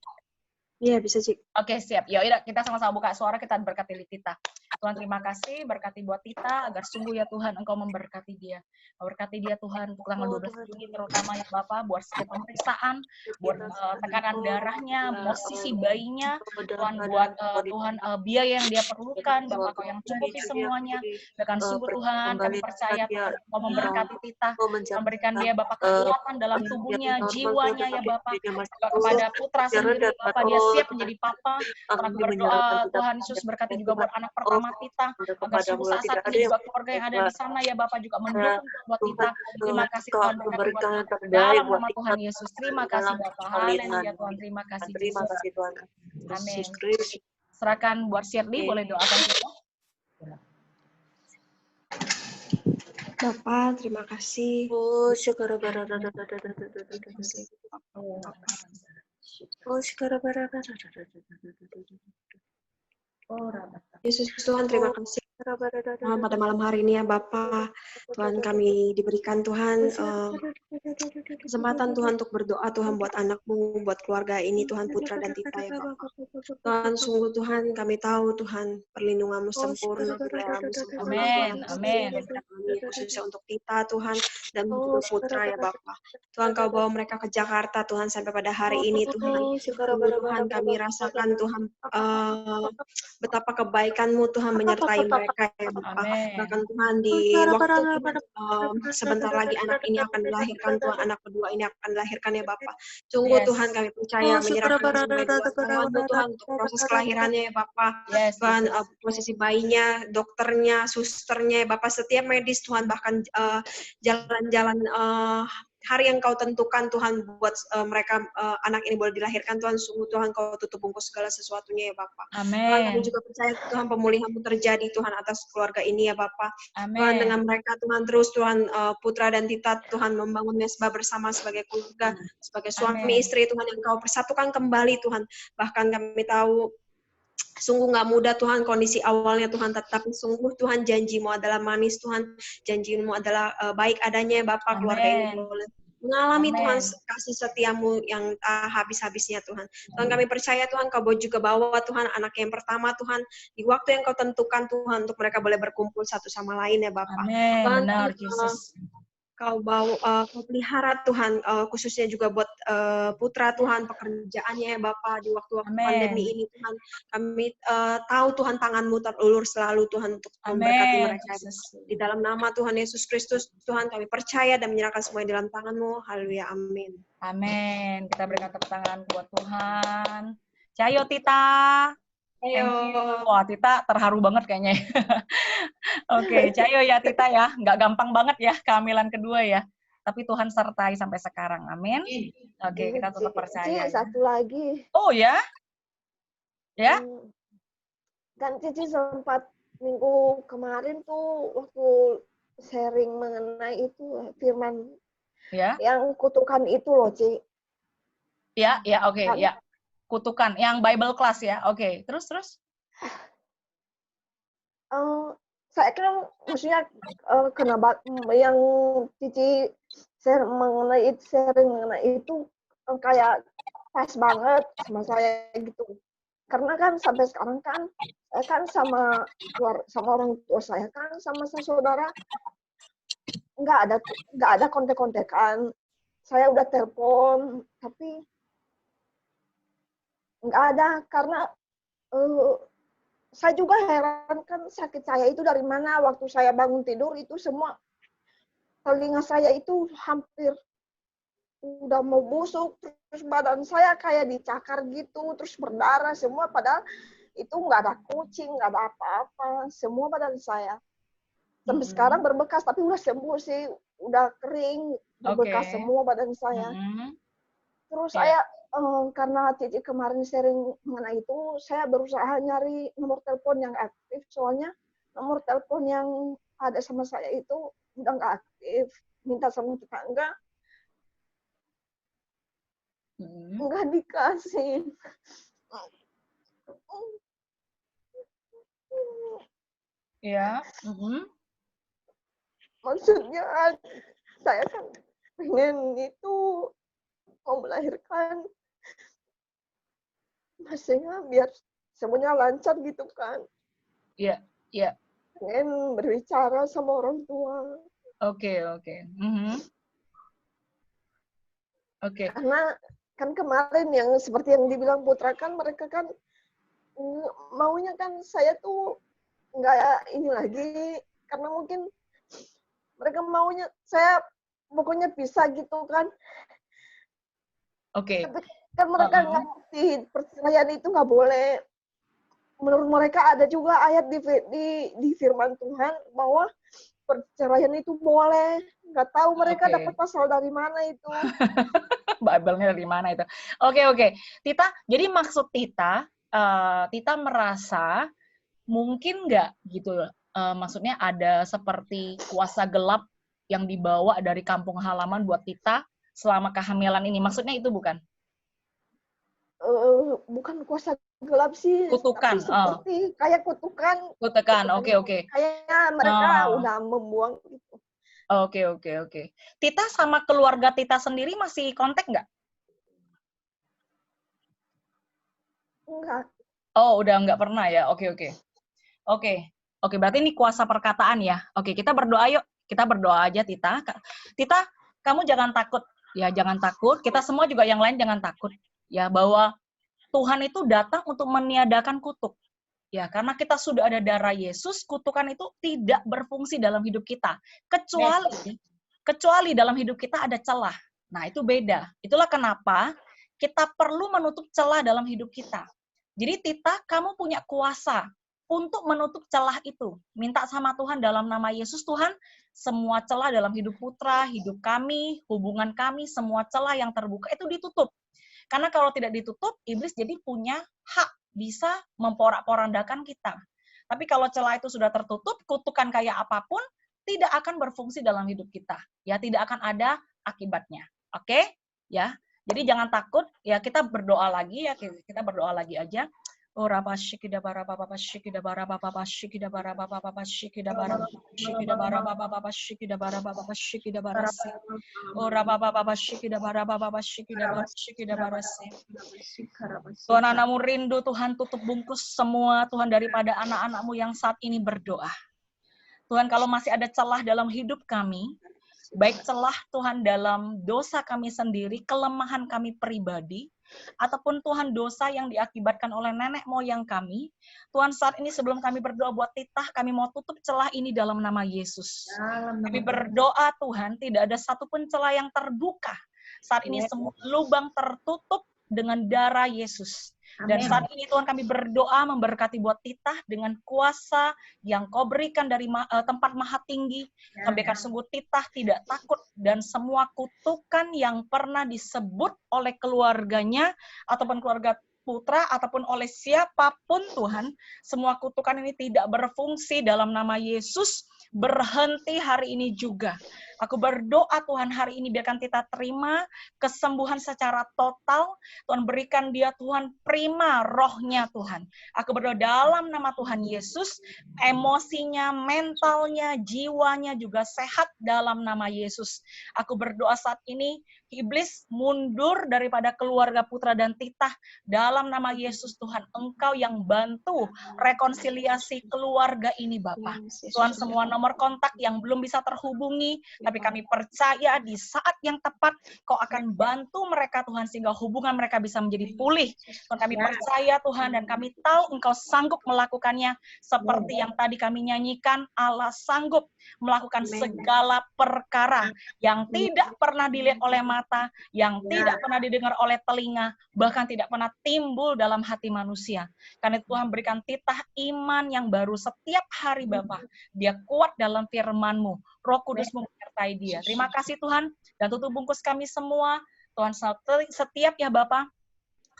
Iya, bisa, Cik. Oke, siap. Ya udah, kita sama-sama buka suara, kita berkati Tita. Tuhan, terima kasih, berkati buat Tita, agar sungguh ya Tuhan, Engkau memberkati dia. Memberkati dia Tuhan, untuk tanggal 12 Juni terutama ya Bapak, buat setiap pemeriksaan, buat tekanan darahnya, posisi bayinya, Tuhan, buat Tuhan, biaya yang dia perlukan, Bapak Kau yang cukupi semuanya, dengan sungguh Tuhan, kami percaya Tuhan, Engkau memberkati Tita, memberikan dia Bapak kekuatan dalam tubuhnya, jiwanya ya Bapak, kepada putra sendiri, Bapak, dia siap menjadi papa. Kami berdoa Tuhan Yesus berkati juga buat anak pertama Tita, agar sungguh saat ini juga keluarga yang ada di sana ya Bapak juga mendukung buat Tita. Terima kasih Tuhan berkati buat Tita dalam nama Tuhan Yesus. Terima kasih Bapak. Haleluya Tuhan. Terima kasih Yesus. Amin. Serahkan buat Shirley, boleh doakan kita. Bapak, terima kasih. Yesus Tuhan, terima kasih. Pada malam hari ini ya Bapa, Tuhan kami diberikan Tuhan kesempatan Tuhan untuk berdoa Tuhan buat anakmu, buat keluarga ini Tuhan, Putra dan Tita ya Bapa. Tuhan sungguh Tuhan kami tahu Tuhan perlindunganmu sempurna, pemeliharaan-Mu sempurna Tuhan. Amin. Khususnya untuk Tita Tuhan dan juga Putra ya Bapa. Tuhan kau bawa mereka ke Jakarta Tuhan sampai pada hari ini Tuhan. Sungguh Tuhan kami rasakan Tuhan betapa kebaikan-Mu Tuhan menyertai mereka ya Bapa. Bahkan Tuhan di waktu sebentar lagi anak ini akan dilahirkan Tuhan, anak kedua ini akan dilahirkan ya Bapa. Sungguh Tuhan kami percaya menyerahkan semua dua tangan-Mu Tuhan untuk proses kelahirannya ya Bapa. Tuhan posisi bayinya, dokternya, susternya ya Bapa, setiap medis Tuhan, bahkan jalan-jalan hari yang kau tentukan Tuhan buat mereka anak ini boleh dilahirkan Tuhan, sungguh Tuhan kau tutup bungkus segala sesuatunya ya Bapa. Tuhan kami juga percaya Tuhan pemulihan-Mu terjadi Tuhan atas keluarga ini ya Bapa. Tuhan dengan mereka Tuhan terus Tuhan Putra dan Tita Tuhan membangun mesbah bersama sebagai keluarga, sebagai suami istri Tuhan yang kau persatukan kembali Tuhan. Bahkan kami tahu sungguh nggak mudah Tuhan kondisi awalnya Tuhan, tetapi sungguh Tuhan janji-Mu adalah manis Tuhan, janji-Mu adalah baik adanya Bapa, keluarga ini boleh mengalami Tuhan kasih setia-Mu yang habis-habisnya Tuhan. Tuhan kami percaya Tuhan kau juga bawa Tuhan anak yang pertama Tuhan di waktu yang kau tentukan Tuhan untuk mereka boleh berkumpul satu sama lain ya Bapa. Tuhan, benar Yesus. Kau bawa, kau pelihara Tuhan, khususnya juga buat Putra Tuhan, pekerjaannya ya Bapa di waktu-waktu pandemi ini Tuhan. Kami tahu Tuhan tangan-Mu terulur selalu Tuhan untuk memberkati mereka. Di dalam nama Tuhan Yesus Kristus, Tuhan kami percaya dan menyerahkan semuanya di dalam tangan-Mu. Haleluya, amin. Amin. Kita berikan tepuk tangan buat Tuhan. Cayo Tita. Wah, Tita terharu banget kayaknya. Oke, Cayo ya Tita ya. Nggak gampang banget ya kehamilan kedua ya. Tapi Tuhan sertai sampai sekarang. Amin. Oke, kita tetap percaya. Satu lagi. Oh ya? Ya? Kan Cici sempat minggu kemarin tuh waktu sharing mengenai itu firman yang kutukan itu loh, Ci. Ya, oke, ya. Kutukan yang Bible class ya. Oke, terus? Saya kira maksudnya kenapa yang Cici sharing mengenai itu kayak pas banget sama saya gitu. Karena kan sampai sekarang kan saya kan sama orang tua saya kan sama saudara nggak ada kontek-kontekan. Saya udah telepon tapi nggak ada karena saya juga heran kan sakit saya itu dari mana. Waktu saya bangun tidur itu semua telinga saya itu hampir udah mau busuk, terus badan saya kayak dicakar gitu, terus berdarah semua, padahal itu nggak ada kucing, nggak ada apa-apa, semua badan saya. Sampai sekarang berbekas, tapi udah sembuh sih, udah kering, berbekas semua badan saya. Terus saya karena Cici kemarin sharing mengenai itu, saya berusaha nyari nomor telepon yang aktif, soalnya nomor telepon yang ada sama saya itu udah nggak aktif. Minta sama tetangga, nggak dikasih. Ya. Maksudnya saya kan pengen itu mau melahirkan, maksudnya biar semuanya lancar gitu kan. Iya. Pengen berbicara sama orang tua. Oke. Karena kan kemarin yang seperti yang dibilang Putra kan mereka kan maunya kan saya tuh nggak ini lagi, karena mungkin mereka maunya saya pokoknya bisa gitu kan. Oke. Tapi kan mereka ngerti perceraian itu nggak boleh. Menurut mereka ada juga ayat di firman Tuhan bahwa perceraian itu boleh. Nggak tahu mereka dapat pasal dari mana itu. Bible-nya dari mana itu? Oke. Tita, jadi maksud Tita merasa mungkin nggak gitu, maksudnya ada seperti kuasa gelap yang dibawa dari kampung halaman buat Tita selama kehamilan ini. Maksudnya itu bukan? Bukan kuasa gelap sih, Kutukan. tapi seperti kayak kutukan. Kutukan. Oke. Kayaknya mereka udah membuang gitu. Oke. Tita sama keluarga Tita sendiri masih kontak nggak? Enggak. Oh, udah nggak pernah ya. Oke, berarti ini kuasa perkataan ya. Oke, kita berdoa yuk. Kita berdoa aja, Tita. Tita, kamu jangan takut. Ya, jangan takut. Kita semua juga yang lain jangan takut. Ya, bahwa Tuhan itu datang untuk meniadakan kutuk. Ya, karena kita sudah ada darah Yesus, kutukan itu tidak berfungsi dalam hidup kita. Kecuali dalam hidup kita ada celah. Nah, itu beda. Itulah kenapa kita perlu menutup celah dalam hidup kita. Jadi, Tita, kamu punya kuasa untuk menutup celah itu. Minta sama Tuhan dalam nama Yesus, Tuhan, semua celah dalam hidup Putra, hidup kami, hubungan kami, semua celah yang terbuka itu ditutup. Karena kalau tidak ditutup, iblis jadi punya hak, bisa memporak-porandakan kita. Tapi kalau celah itu sudah tertutup, kutukan kayak apapun, tidak akan berfungsi dalam hidup kita. Ya, tidak akan ada akibatnya. Oke? Ya. Jadi jangan takut, ya kita berdoa lagi ya, kita berdoa lagi aja. Ora pasyikida bara papa pasyikida bara papa pasyikida bara papa pasyikida bara pasyikida bara papa pasyikida bara papa pasyikida bara si. Ora papa pasyikida bara papa pasyikida bara si. Tuhan, anakmu rindu, Tuhan tutup bungkus semua Tuhan daripada anak-anakmu yang saat ini berdoa. Tuhan, kalau masih ada celah dalam hidup kami, baik celah Tuhan dalam dosa kami sendiri, kelemahan kami pribadi, ataupun Tuhan dosa yang diakibatkan oleh nenek moyang kami, Tuhan saat ini sebelum kami berdoa buat Tita, kami mau tutup celah ini dalam nama Yesus. Kami berdoa Tuhan, tidak ada satupun celah yang terbuka. Saat ini semua lubang tertutup dengan darah Yesus. Dan saat ini Tuhan kami berdoa memberkati buat Tita dengan kuasa yang Kau berikan dari tempat maha tinggi. Kami biarkan sungguh Tita tidak takut dan semua kutukan yang pernah disebut oleh keluarganya ataupun keluarga Putra ataupun oleh siapapun Tuhan, semua kutukan ini tidak berfungsi dalam nama Yesus, berhenti hari ini juga. Aku berdoa Tuhan hari ini biarkan Tita terima kesembuhan secara total. Tuhan berikan dia Tuhan prima rohnya Tuhan. Aku berdoa dalam nama Tuhan Yesus, emosinya, mentalnya, jiwanya juga sehat dalam nama Yesus. Aku berdoa saat ini iblis mundur daripada keluarga Putra dan Tita dalam nama Yesus Tuhan. Engkau yang bantu rekonsiliasi keluarga ini Bapa. Tuhan, semua nomor kontak yang belum bisa terhubungi, tapi kami percaya di saat yang tepat Kau akan bantu mereka Tuhan sehingga hubungan mereka bisa menjadi pulih. Tuhan, kami percaya Tuhan dan kami tahu Engkau sanggup melakukannya seperti yang tadi kami nyanyikan, Allah sanggup melakukan segala perkara yang tidak pernah dilihat oleh mata, yang tidak pernah didengar oleh telinga, bahkan tidak pernah timbul dalam hati manusia. Karena Tuhan berikan Tita iman yang baru setiap hari Bapa. Dia kuat dalam firman-Mu. Roh Kudus-Mu menyertai dia. Terima kasih Tuhan. Dan tutup bungkus kami semua. Tuhan setiap ya Bapa.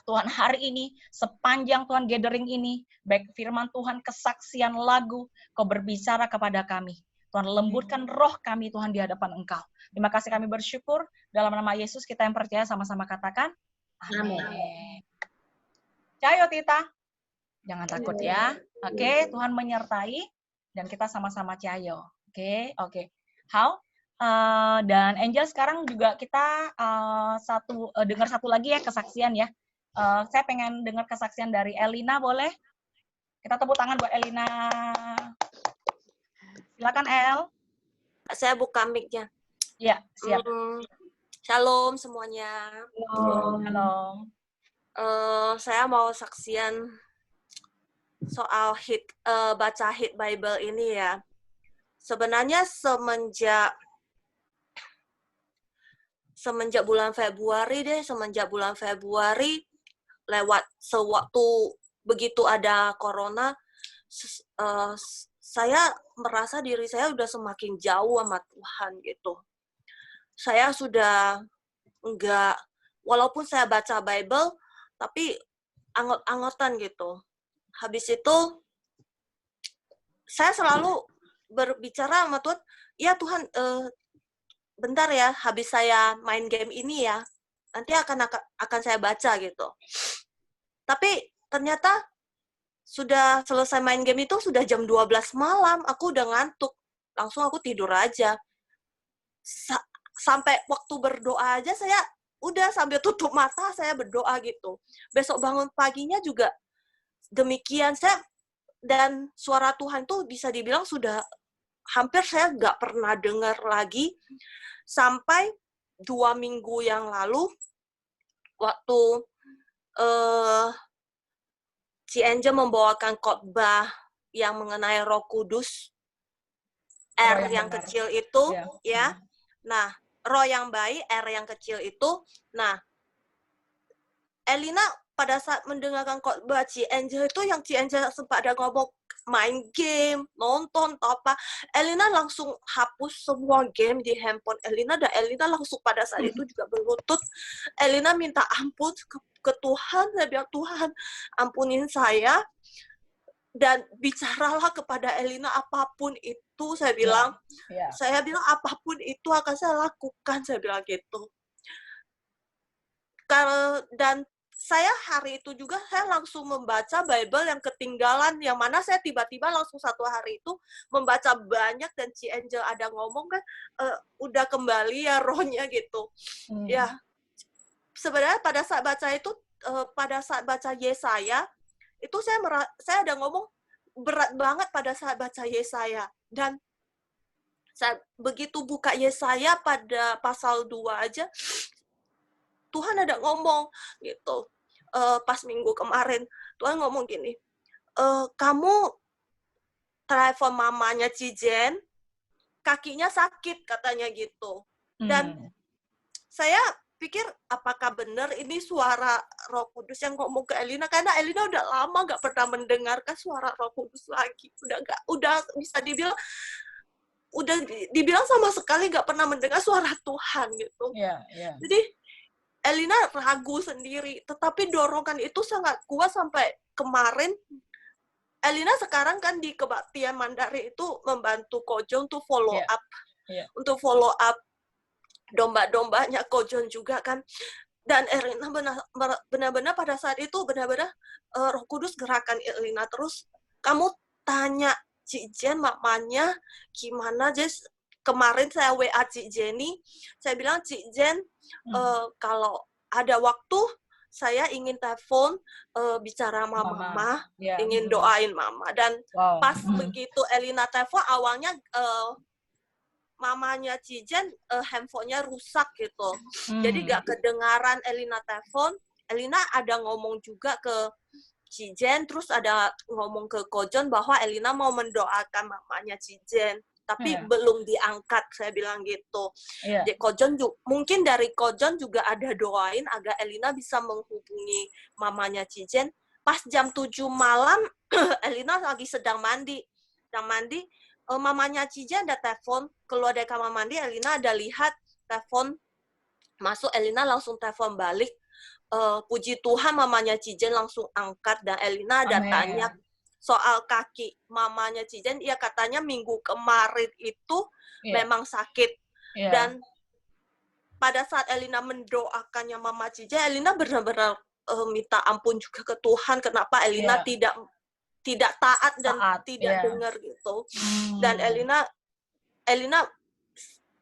Tuhan hari ini, sepanjang Tuhan gathering ini, baik firman Tuhan, kesaksian lagu, Kau berbicara kepada kami. Tuhan lembutkan roh kami Tuhan di hadapan Engkau. Terima kasih kami bersyukur. Dalam nama Yesus kita yang percaya sama-sama katakan. Amin. Cayo Tita. Jangan takut ya. Oke, Tuhan menyertai. Dan kita sama-sama cayo. Oke. How? Dan Angel sekarang juga kita dengar satu lagi ya kesaksian ya. Saya pengen dengar kesaksian dari Elina, boleh? Kita tepuk tangan buat Elina. Silakan El. Saya buka mic-nya. Ya, siap. Shalom semuanya. Halo. Saya mau saksian soal baca hit Bible ini ya. Sebenarnya semenjak bulan Februari lewat sewaktu begitu ada corona, saya merasa diri saya udah semakin jauh sama Tuhan gitu. Saya sudah enggak, walaupun saya baca Bible, tapi angot-angotan gitu. Habis itu, saya selalu berbicara sama Tuhan, ya Tuhan, bentar ya, habis saya main game ini ya, nanti akan saya baca gitu. Tapi ternyata sudah selesai main game itu sudah jam 12 malam, aku udah ngantuk. Langsung aku tidur aja. Sampai waktu berdoa aja saya udah sambil tutup mata saya berdoa gitu. Besok bangun paginya juga demikian. Dan suara Tuhan tuh bisa dibilang sudah hampir saya nggak pernah dengar lagi sampai 2 minggu yang lalu waktu Ci Angel membawakan khotbah yang mengenai Roh Kudus, R yang kecil itu, ya. Nah, roh yang baik, R yang kecil itu. Nah, Elina pada saat mendengarkan khotbah Ci Angel itu, yang Ci Angel sempat ada ngomong main game, nonton, atau apa, Elina langsung hapus semua game di handphone Elina, dan Elina langsung pada saat itu juga berlutut. Elina minta ampun ke Tuhan, saya bilang, Tuhan, ampunin saya, dan bicaralah kepada Elina apapun itu, saya bilang, saya bilang apapun itu akan saya lakukan, saya bilang gitu. Dan saya hari itu juga saya langsung membaca Bible yang ketinggalan, yang mana saya tiba-tiba langsung satu hari itu membaca banyak, dan Ci Angel ada ngomong kan, udah kembali ya rohnya gitu. Ya, sebenarnya pada saat baca itu, pada saat baca Yesaya, itu saya ada ngomong berat banget pada saat baca Yesaya. Dan saya begitu buka Yesaya pada pasal 2 aja, Tuhan ada ngomong gitu. Pas minggu kemarin, Tuhan ngomong gini, kamu telepon mamanya Cijen, kakinya sakit katanya gitu. Dan saya pikir apakah benar ini suara Roh Kudus yang ngomong ke Elina, karena Elina udah lama nggak pernah mendengarkan suara Roh Kudus lagi. Udah bisa dibilang sama sekali nggak pernah mendengar suara Tuhan gitu. Jadi Elina ragu sendiri, tetapi dorongan itu sangat kuat sampai kemarin. Elina sekarang kan di Kebaktian Mandarin itu membantu Kojon untuk follow up, untuk follow up domba-dombanya Kojon juga kan. Dan Elina benar-benar pada saat itu benar-benar Roh Kudus gerakan Elina terus. Kamu tanya Ci Jen mamanya gimana, Jess? Kemarin saya WA Ci Jenny, saya bilang, Ci Jen, kalau ada waktu, saya ingin telepon, bicara sama Mama, ingin doain Mama. Dan pas begitu Elina telepon, awalnya mamanya Ci Jen, handphonenya rusak gitu. Jadi gak kedengaran Elina telepon. Elina ada ngomong juga ke Ci Jen, terus ada ngomong ke Kojon bahwa Elina mau mendoakan mamanya Ci Jen. Tapi belum diangkat, saya bilang gitu. Jadi Kojon mungkin dari Kojon juga ada doain agar Elina bisa menghubungi mamanya Ci Jen. Pas jam 7 malam, Elina lagi sedang mandi. Mamanya Ci Jen ada telepon, keluar dari kamar mandi, Elina ada lihat telepon masuk, Elina langsung telepon balik. Puji Tuhan mamanya Ci Jen langsung angkat, dan Elina ada tanya soal kaki mamanya Ci Jen, ya katanya minggu kemarin itu memang sakit. Dan pada saat Elina mendoakannya mama Ci Jen, Elina benar-benar minta ampun juga ke Tuhan kenapa Elina tidak taat dan tidak dengar gitu. Dan Elina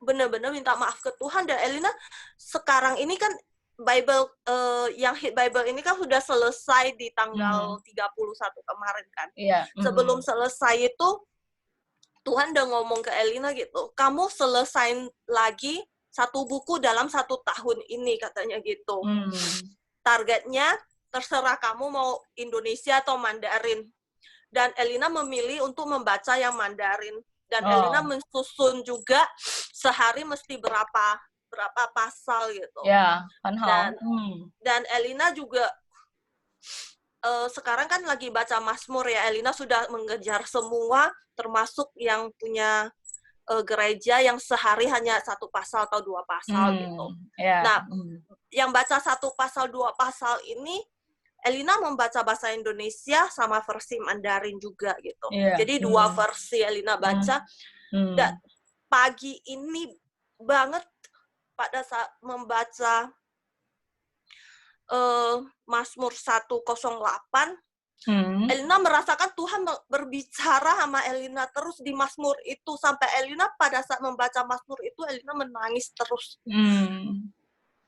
benar-benar minta maaf ke Tuhan, dan Elina sekarang ini kan Bible yang hit Bible ini kan sudah selesai di tanggal 31 kemarin kan. Sebelum selesai itu Tuhan udah ngomong ke Elina gitu, kamu selesain lagi 1 buku dalam 1 tahun ini katanya gitu. Targetnya terserah kamu mau Indonesia atau Mandarin. Dan Elina memilih untuk membaca yang Mandarin. Dan Elina mensusun juga sehari mesti berapa pasal gitu. Dan Elina juga sekarang kan lagi baca Mazmur ya. Elina sudah mengejar semua, termasuk yang punya gereja yang sehari hanya 1 pasal atau 2 pasal gitu. Nah, yang baca 1 pasal 2 pasal ini, Elina membaca bahasa Indonesia sama versi Mandarin juga gitu. Jadi 2 versi Elina baca. Dan pagi ini banget pada saat membaca Mazmur 108, Hmm. Elina merasakan Tuhan berbicara sama Elina terus di Mazmur itu. Sampai Elina pada saat membaca Mazmur itu, Elina menangis terus. Hmm.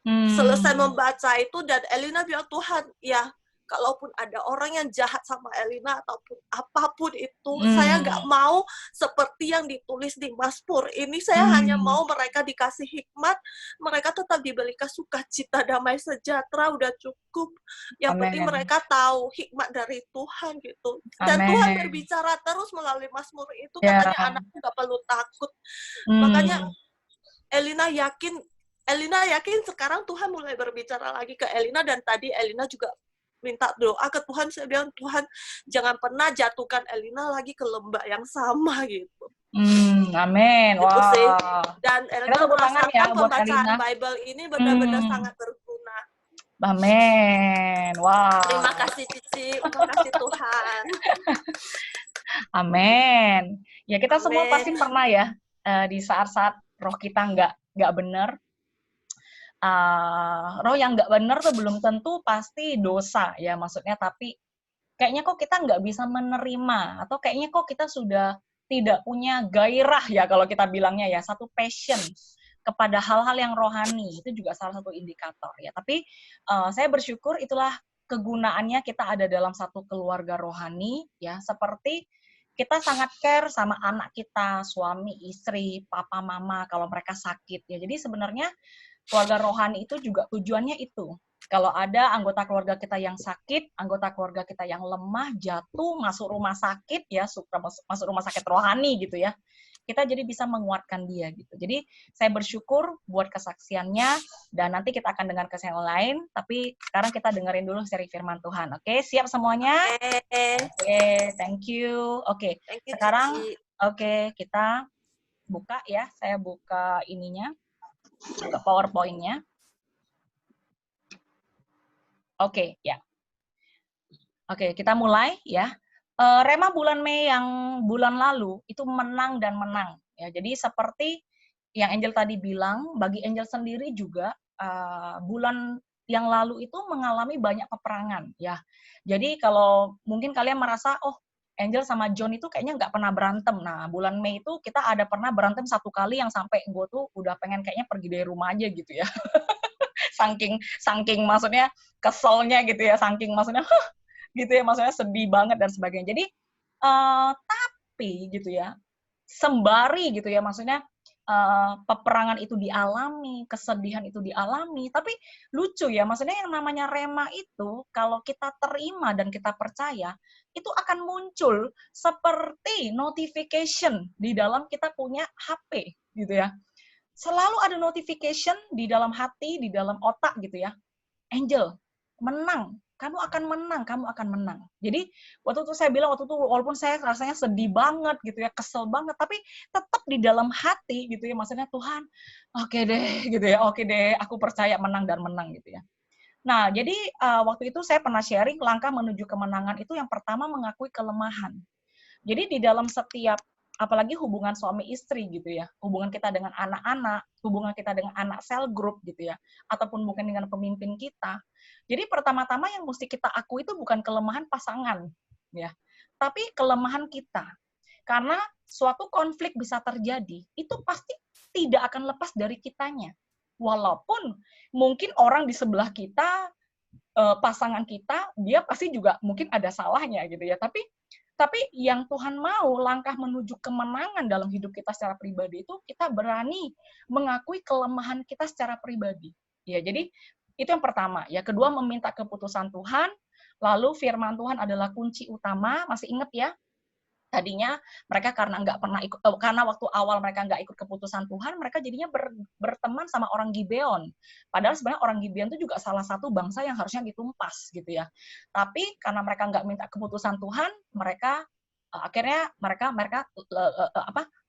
Selesai membaca itu, dan Elina bilang, Tuhan, ya, kalaupun ada orang yang jahat sama Elina ataupun apapun itu, saya nggak mau seperti yang ditulis di Mazmur ini. Saya hanya mau mereka dikasih hikmat, mereka tetap diberikan sukacita, damai sejahtera, udah cukup. Yang penting Amen. mereka tahu hikmat dari Tuhan gitu. Dan Tuhan Amen. berbicara terus melalui Mazmur itu, Ya. katanya anaknya nggak perlu takut. Makanya Elina yakin sekarang Tuhan mulai berbicara lagi ke Elina, dan tadi Elina juga minta doa ke Tuhan. Saya bilang, Tuhan jangan pernah jatuhkan Elina lagi ke lembah yang sama gitu. Amin. Gitu sih. Wah. Dan Kita Elina tepuk tangan ya merasakan buat pembacaan Elina. Bible ini benar-benar sangat berguna. Amin. Wow. Terima kasih Cici, terima kasih Tuhan. Amin. Ya kita semua Amin. pasti pernah ya di saat-saat roh kita nggak benar. Roh yang nggak benar tuh belum tentu pasti dosa ya maksudnya, tapi kayaknya kok kita nggak bisa menerima, atau kayaknya kok kita sudah tidak punya gairah ya kalau kita bilangnya ya, satu passion kepada hal-hal yang rohani, itu juga salah satu indikator ya. Tapi saya bersyukur itulah kegunaannya kita ada dalam satu keluarga rohani ya, seperti kita sangat care sama anak kita, suami, istri, papa, mama kalau mereka sakit ya. Jadi sebenarnya keluarga rohani itu juga tujuannya itu. Kalau ada anggota keluarga kita yang sakit, anggota keluarga kita yang lemah, jatuh, masuk rumah sakit ya, masuk rumah sakit rohani gitu ya. Kita jadi bisa menguatkan dia gitu. Jadi saya bersyukur buat kesaksiannya, dan nanti kita akan dengar kesaksian lain, tapi sekarang kita dengerin dulu seri firman Tuhan. Oke, siap semuanya? Oke, thank you. Oke, sekarang oke, kita buka ya. Saya buka ininya, buka PowerPoint-nya. Oke, ya. Oke, kita mulai ya. Rema bulan Mei yang bulan lalu itu menang dan menang ya. Jadi seperti yang Angel tadi bilang, bagi Angel sendiri juga bulan yang lalu itu mengalami banyak peperangan ya. Jadi kalau mungkin kalian merasa, oh Angel sama John itu kayaknya nggak pernah berantem. Nah, bulan Mei itu kita ada pernah berantem satu kali yang sampai gue tuh udah pengen kayaknya pergi dari rumah aja gitu ya. saking maksudnya keselnya gitu ya, saking maksudnya gitu ya, maksudnya sedih banget dan sebagainya. Jadi tapi gitu ya, sembari gitu ya, maksudnya peperangan itu dialami, kesedihan itu dialami, tapi lucu ya, maksudnya yang namanya rema itu kalau kita terima dan kita percaya, itu akan muncul seperti notification di dalam kita punya HP gitu ya. Selalu ada notification di dalam hati, di dalam otak gitu ya. Angel, menang. Kamu akan menang, kamu akan menang. Jadi, waktu itu saya bilang, waktu itu walaupun saya rasanya sedih banget gitu ya, kesel banget, tapi tetap di dalam hati gitu ya, maksudnya Tuhan, oke deh gitu ya, oke deh, aku percaya menang dan menang gitu ya. Nah, jadi waktu itu saya pernah sharing langkah menuju kemenangan itu yang pertama mengakui kelemahan. Jadi di dalam setiap apalagi hubungan suami istri gitu ya, hubungan kita dengan anak-anak, hubungan kita dengan anak sel group gitu ya, ataupun mungkin dengan pemimpin kita. Jadi pertama-tama yang mesti kita akui itu bukan kelemahan pasangan, ya, tapi kelemahan kita. Karena suatu konflik bisa terjadi, itu pasti tidak akan lepas dari kitanya. Walaupun mungkin orang di sebelah kita, pasangan kita, dia pasti juga mungkin ada salahnya gitu ya, tapi yang Tuhan mau, langkah menuju kemenangan dalam hidup kita secara pribadi itu kita berani mengakui kelemahan kita secara pribadi. Ya, jadi itu yang pertama. Ya, kedua meminta keputusan Tuhan, lalu firman Tuhan adalah kunci utama. Masih ingat ya? Tadinya mereka karena nggak pernah ikut, karena waktu awal mereka nggak ikut keputusan Tuhan, mereka jadinya berteman sama orang Gibeon. Padahal sebenarnya orang Gibeon itu juga salah satu bangsa yang harusnya ditumpas gitu ya. Tapi karena mereka nggak minta keputusan Tuhan, mereka akhirnya mereka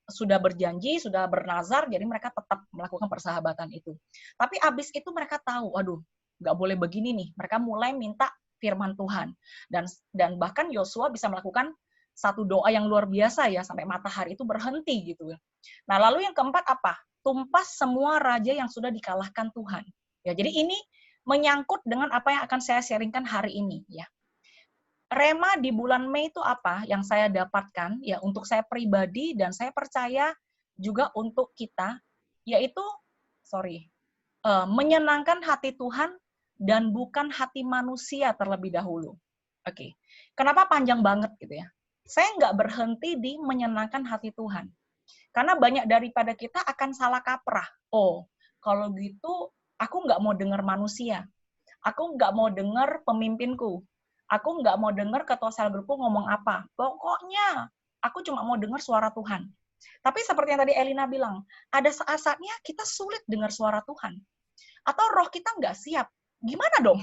sudah berjanji, sudah bernazar, jadi mereka tetap melakukan persahabatan itu. Tapi abis itu mereka tahu, aduh, nggak boleh begini nih. Mereka mulai minta firman Tuhan, dan bahkan Yosua bisa melakukan satu doa yang luar biasa ya, sampai matahari itu berhenti gitu ya. Nah, lalu yang keempat apa? Tumpas semua raja yang sudah dikalahkan Tuhan. Ya, jadi ini menyangkut dengan apa yang akan saya sharingkan hari ini ya. Rema di bulan Mei itu apa yang saya dapatkan ya untuk saya pribadi dan saya percaya juga untuk kita, yaitu menyenangkan hati Tuhan dan bukan hati manusia terlebih dahulu. Oke. Kenapa panjang banget gitu ya? Saya nggak berhenti di menyenangkan hati Tuhan. Karena banyak daripada kita akan salah kaprah. Oh, kalau gitu aku nggak mau dengar manusia. Aku nggak mau dengar pemimpinku. Aku nggak mau dengar ketua sel grupku ngomong apa. Pokoknya aku cuma mau dengar suara Tuhan. Tapi seperti yang tadi Elina bilang, ada saat-saatnya kita sulit dengar suara Tuhan. Atau roh kita nggak siap. Gimana dong?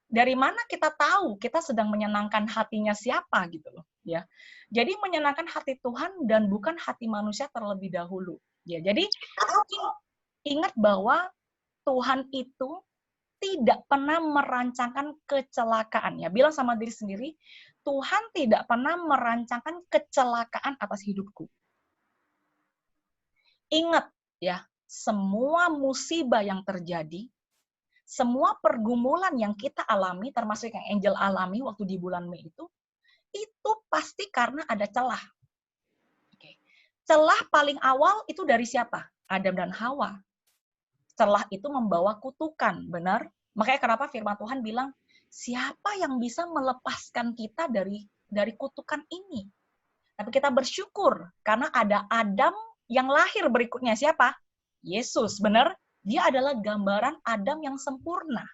Dari mana kita tahu kita sedang menyenangkan hatinya siapa gitu loh. Ya. Jadi menyenangkan hati Tuhan dan bukan hati manusia terlebih dahulu. Ya, jadi ingat bahwa Tuhan itu tidak pernah merancangkan kecelakaan. Ya, bilang sama diri sendiri, Tuhan tidak pernah merancangkan kecelakaan atas hidupku. Ingat ya, semua musibah yang terjadi, semua pergumulan yang kita alami, termasuk yang Angel alami waktu di bulan Mei itu pasti karena ada celah. Oke. Celah paling awal itu dari siapa? Adam dan Hawa. Celah itu membawa kutukan, benar? Makanya kenapa firman Tuhan bilang, siapa yang bisa melepaskan kita dari kutukan ini? Tapi kita bersyukur, karena ada Adam yang lahir berikutnya. Siapa? Yesus, benar? Dia adalah gambaran Adam yang sempurna.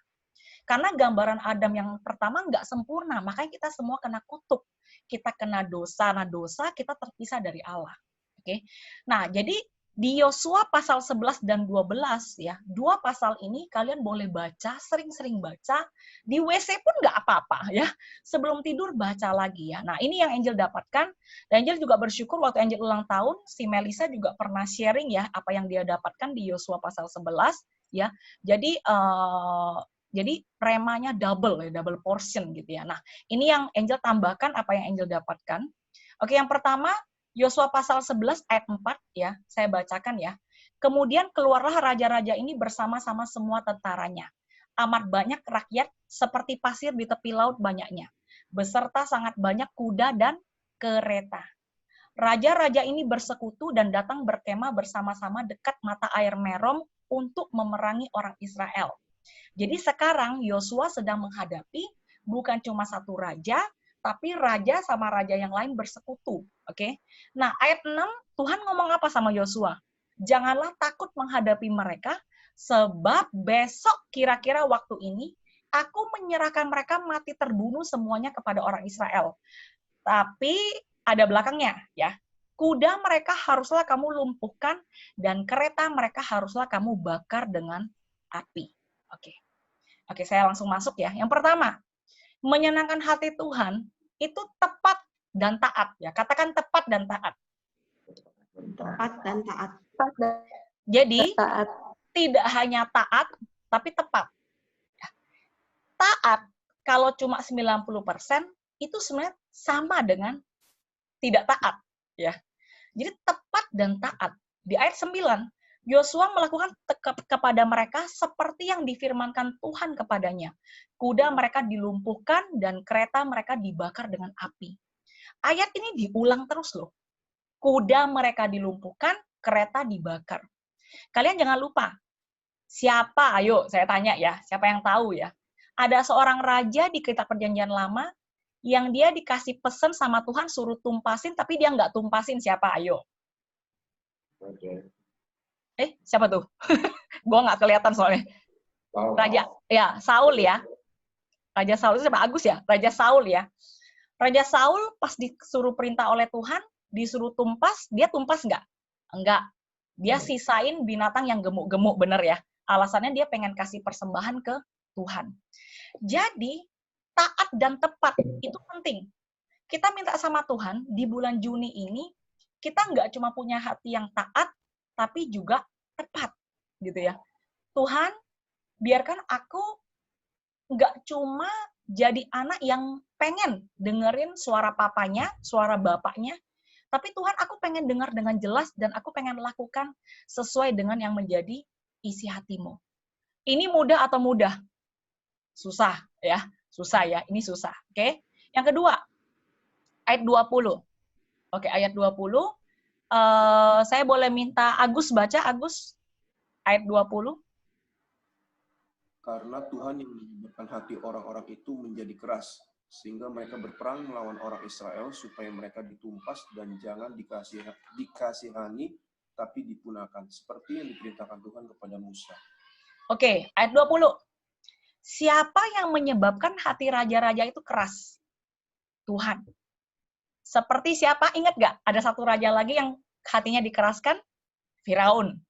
Karena gambaran Adam yang pertama nggak sempurna, makanya kita semua kena kutuk. Kita kena dosa, nah dosa kita terpisah dari Allah. Oke. Nah, jadi di Yosua pasal 11 dan 12 ya, dua pasal ini kalian boleh baca, sering-sering baca, di WC pun nggak apa-apa ya. Sebelum tidur baca lagi ya. Nah, ini yang Angel dapatkan. Dan Angel juga bersyukur waktu Angel ulang tahun, si Melisa juga pernah sharing ya apa yang dia dapatkan di Yosua pasal 11 ya. Jadi remanya double portion gitu ya. Nah, ini yang Angel tambahkan apa yang Angel dapatkan. Oke, yang pertama Yosua pasal 11 ayat 4 ya, saya bacakan ya. Kemudian keluarlah raja-raja ini bersama-sama semua tentaranya. Amat banyak rakyat seperti pasir di tepi laut banyaknya, beserta sangat banyak kuda dan kereta. Raja-raja ini bersekutu dan datang berkemah bersama-sama dekat mata air Merom untuk memerangi orang Israel. Jadi sekarang Yosua sedang menghadapi bukan cuma satu raja, tapi raja sama raja yang lain bersekutu. Oke. Nah, ayat 6, Tuhan ngomong apa sama Yosua? Janganlah takut menghadapi mereka, sebab besok kira-kira waktu ini, aku menyerahkan mereka mati terbunuh semuanya kepada orang Israel. Tapi ada belakangnya, ya. Kuda mereka haruslah kamu lumpuhkan, dan kereta mereka haruslah kamu bakar dengan api. Oke, saya langsung masuk ya. Yang pertama, menyenangkan hati Tuhan itu tepat dan taat ya. Katakan tepat dan taat. Tepat dan taat. Jadi tidak hanya taat tapi tepat. Taat kalau cuma 90% itu sebenarnya sama dengan tidak taat ya. Jadi tepat dan taat. Di ayat 9 Yosua melakukan kepada mereka seperti yang difirmankan Tuhan kepadanya. Kuda mereka dilumpuhkan dan kereta mereka dibakar dengan api. Ayat ini diulang terus loh. Kuda mereka dilumpuhkan, kereta dibakar. Kalian jangan lupa, siapa, ayo saya tanya ya, siapa yang tahu ya. Ada seorang raja di Kitab Perjanjian Lama yang dia dikasih pesan sama Tuhan suruh tumpasin, tapi dia nggak tumpasin, siapa, ayo. Siapa tuh? Gue nggak kelihatan soalnya. Raja, ya, Saul ya. Raja Saul itu siapa? Agus ya? Raja Saul ya. Raja Saul pas disuruh perintah oleh Tuhan, disuruh tumpas, dia tumpas nggak? Enggak. Dia sisain binatang yang gemuk-gemuk, bener ya. Alasannya dia pengen kasih persembahan ke Tuhan. Jadi, taat dan tepat itu penting. Kita minta sama Tuhan, di bulan Juni ini, kita nggak cuma punya hati yang taat, tapi juga tepat, gitu ya. Tuhan, biarkan aku nggak cuma jadi anak yang pengen dengerin suara papanya, suara bapaknya, tapi Tuhan, aku pengen dengar dengan jelas dan aku pengen lakukan sesuai dengan yang menjadi isi hatimu. Ini mudah atau mudah? Susah ya. Susah ya. Ini susah. Oke. Yang kedua, ayat 20. Oke, ayat 20. Saya boleh minta Agus baca, Agus, ayat 20. Karena Tuhan yang menyebabkan hati orang-orang itu menjadi keras, sehingga mereka berperang melawan orang Israel, supaya mereka ditumpas dan jangan dikasihani, tapi dipunahkan, seperti yang diperintahkan Tuhan kepada Musa. Oke, ayat 20. Siapa yang menyebabkan hati raja-raja itu keras? Tuhan. Seperti siapa? Ingat gak? Ada satu raja lagi yang hatinya dikeraskan? Firaun.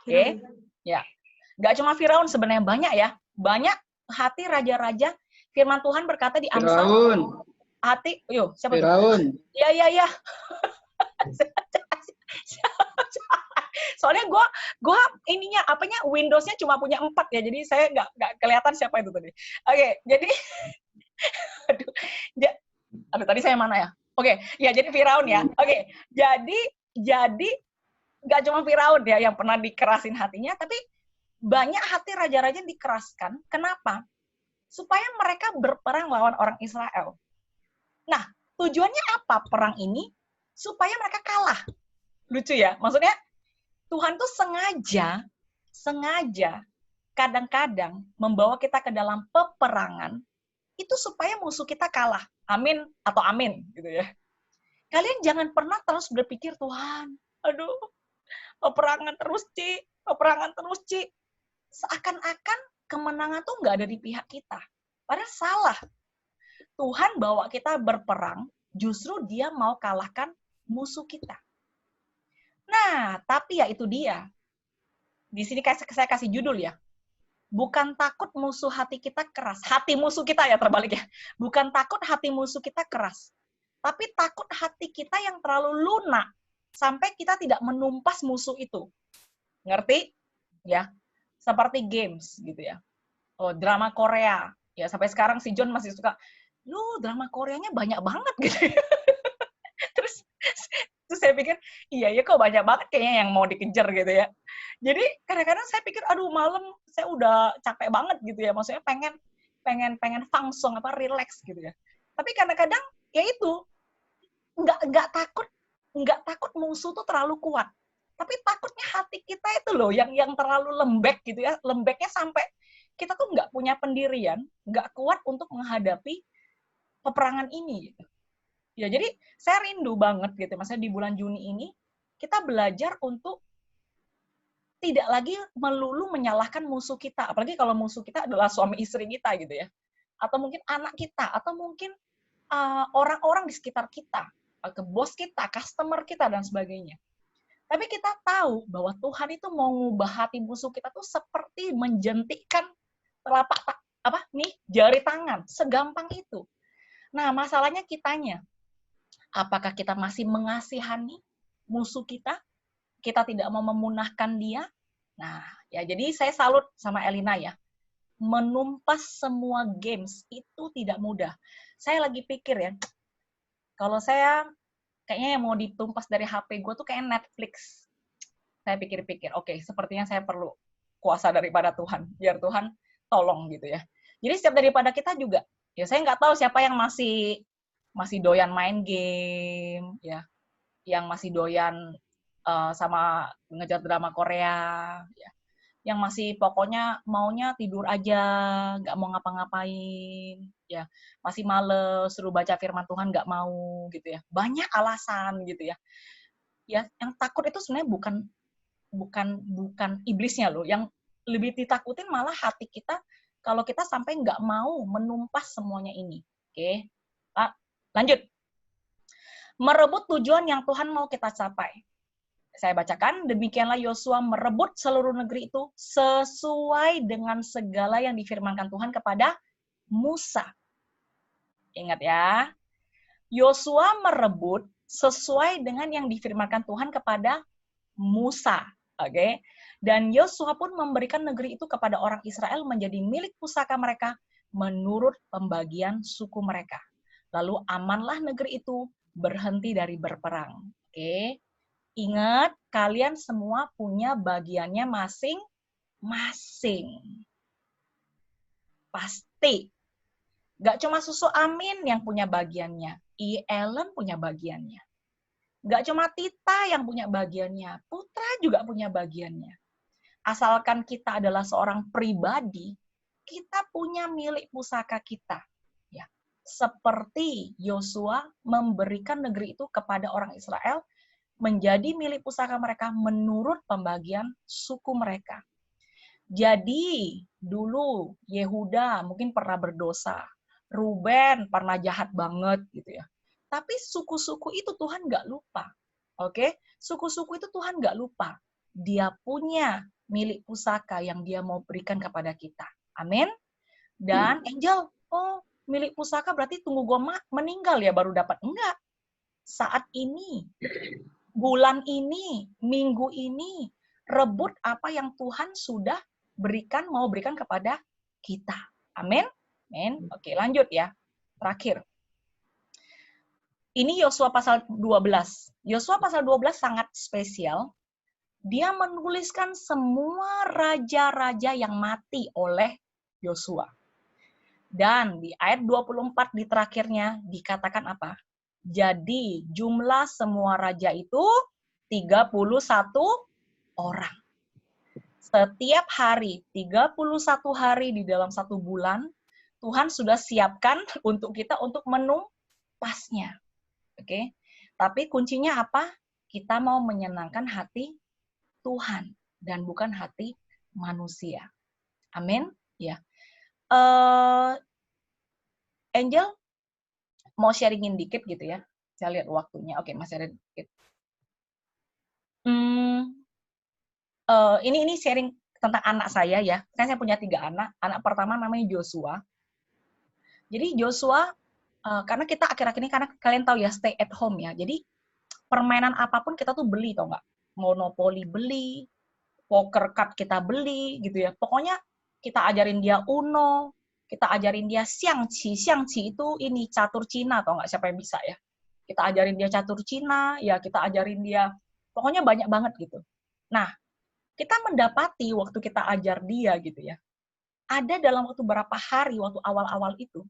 Oke? Ya. Gak cuma Firaun, sebenarnya banyak ya. Banyak hati raja-raja. Firman Tuhan berkata di Amsal. Firaun. Hati, yuk, siapa Firaun. tuh? Iya. Soalnya gue ininya, Windows-nya cuma punya 4 ya, jadi saya nggak kelihatan siapa itu tadi. Oke, jadi, aduh tadi saya mana ya? Oke, ya jadi Firaun ya. Oke, jadi nggak cuma Firaun ya yang pernah dikerasin hatinya, tapi banyak hati raja-raja dikeraskan. Kenapa? Supaya mereka berperang lawan orang Israel. Nah, tujuannya apa perang ini? Supaya mereka kalah. Lucu ya? Maksudnya, Tuhan tuh sengaja kadang-kadang membawa kita ke dalam peperangan, itu supaya musuh kita kalah. Amin atau amin, gitu ya. Kalian jangan pernah terus berpikir, Tuhan, aduh, peperangan terus, Ci. Seakan-akan kemenangan tuh nggak ada di pihak kita. Padahal salah. Tuhan bawa kita berperang, justru dia mau kalahkan musuh kita. Nah, tapi ya itu dia. Di sini saya kasih judul ya. Bukan takut musuh hati kita keras. Hati musuh kita ya, terbalik ya. Bukan takut hati musuh kita keras. Tapi takut hati kita yang terlalu lunak. Sampai kita tidak menumpas musuh itu. Ngerti? Ya. Seperti games gitu ya. Oh, drama Korea. Ya, sampai sekarang si John masih suka, lu drama Koreanya banyak banget gitu ya. Terus saya pikir, iya kok banyak banget kayaknya yang mau dikejar gitu ya. Jadi kadang-kadang saya pikir, aduh malam saya udah capek banget gitu ya. Maksudnya pengen fangsong relax gitu ya. Tapi kadang-kadang ya itu nggak takut musuh tuh terlalu kuat. Tapi takutnya hati kita itu loh yang terlalu lembek gitu ya. Lembeknya sampai kita tuh nggak punya pendirian, nggak kuat untuk menghadapi peperangan ini gitu. Ya, jadi saya rindu banget gitu, maksudnya di bulan Juni ini kita belajar untuk tidak lagi melulu menyalahkan musuh kita, apalagi kalau musuh kita adalah suami istri kita gitu ya, atau mungkin anak kita, atau mungkin orang-orang di sekitar kita, ke bos kita, customer kita dan sebagainya. Tapi kita tahu bahwa Tuhan itu mau ngubah hati musuh kita tuh seperti menjentikkan telapak jari tangan, segampang itu. Nah, masalahnya kitanya. Apakah kita masih mengasihani musuh kita? Kita tidak mau memunahkan dia? Nah, ya jadi saya salut sama Elina ya. Menumpas semua games itu tidak mudah. Saya lagi pikir ya, kalau saya kayaknya yang mau ditumpas dari HP gue tuh kayak Netflix. Saya pikir-pikir, oke, sepertinya saya perlu kuasa daripada Tuhan. Biar Tuhan tolong gitu ya. Jadi setiap daripada kita juga, ya saya nggak tahu siapa yang masih doyan main game, ya, yang masih doyan sama ngejar drama Korea, ya, yang masih pokoknya maunya tidur aja, nggak mau ngapa-ngapain, ya, masih males, suruh baca firman Tuhan nggak mau, gitu ya, banyak alasan gitu ya. Ya, yang takut itu sebenarnya bukan iblisnya loh, yang lebih ditakutin malah hati kita kalau kita sampai nggak mau menumpas semuanya ini, oke? Lanjut. Merebut tujuan yang Tuhan mau kita capai. Saya bacakan, demikianlah Yosua merebut seluruh negeri itu sesuai dengan segala yang difirmankan Tuhan kepada Musa. Ingat ya. Yosua merebut sesuai dengan yang difirmankan Tuhan kepada Musa. Oke. Dan Yosua pun memberikan negeri itu kepada orang Israel menjadi milik pusaka mereka menurut pembagian suku mereka. Lalu amanlah negeri itu berhenti dari berperang. Oke. Ingat, kalian semua punya bagiannya masing-masing. T. Gak cuma Susu Amin yang punya bagiannya. Ellen punya bagiannya. Gak cuma Tita yang punya bagiannya. Putra juga punya bagiannya. Asalkan kita adalah seorang pribadi, kita punya milik pusaka kita. Ya. Seperti Yosua memberikan negeri itu kepada orang Israel, menjadi milik pusaka mereka menurut pembagian suku mereka. Jadi, dulu Yehuda mungkin pernah berdosa. Ruben pernah jahat banget gitu ya. Tapi suku-suku itu Tuhan nggak lupa. Oke? Suku-suku itu Tuhan nggak lupa. Dia punya milik pusaka yang dia mau berikan kepada kita. Amin. Dan Angel, oh milik pusaka berarti tunggu gue meninggal ya baru dapat. Enggak. Saat ini, bulan ini, minggu ini, rebut apa yang Tuhan sudah mau berikan kepada kita. Amin. Amin. Oke, lanjut ya. Terakhir. Ini Yosua pasal 12. Yosua pasal 12 sangat spesial. Dia menuliskan semua raja-raja yang mati oleh Yosua. Dan di ayat 24 di terakhirnya dikatakan apa? Jadi jumlah semua raja itu 31 orang. Setiap hari, 31 hari di dalam satu bulan, Tuhan sudah siapkan untuk kita untuk menumpasnya. Oke. Tapi kuncinya apa? Kita mau menyenangkan hati Tuhan dan bukan hati manusia. Amin. Ya. Angel mau sharingin dikit gitu ya. Saya lihat waktunya. Oke, masih ada dikit. Ini sharing tentang anak saya ya. Kan saya punya 3 anak. Anak pertama namanya Joshua. Jadi Joshua, karena kita akhir-akhir ini, karena kalian tahu ya, stay at home ya. Jadi permainan apapun kita tuh beli, tau nggak? Monopoli beli, poker card kita beli, gitu ya. Pokoknya kita ajarin dia Uno, kita ajarin dia Xiangqi itu ini catur Cina, tau nggak? Siapa yang bisa ya? Kita ajarin dia catur Cina, ya kita ajarin dia, pokoknya banyak banget gitu. Nah, kita mendapati waktu kita ajar dia gitu ya, ada dalam waktu berapa hari, waktu awal-awal itu,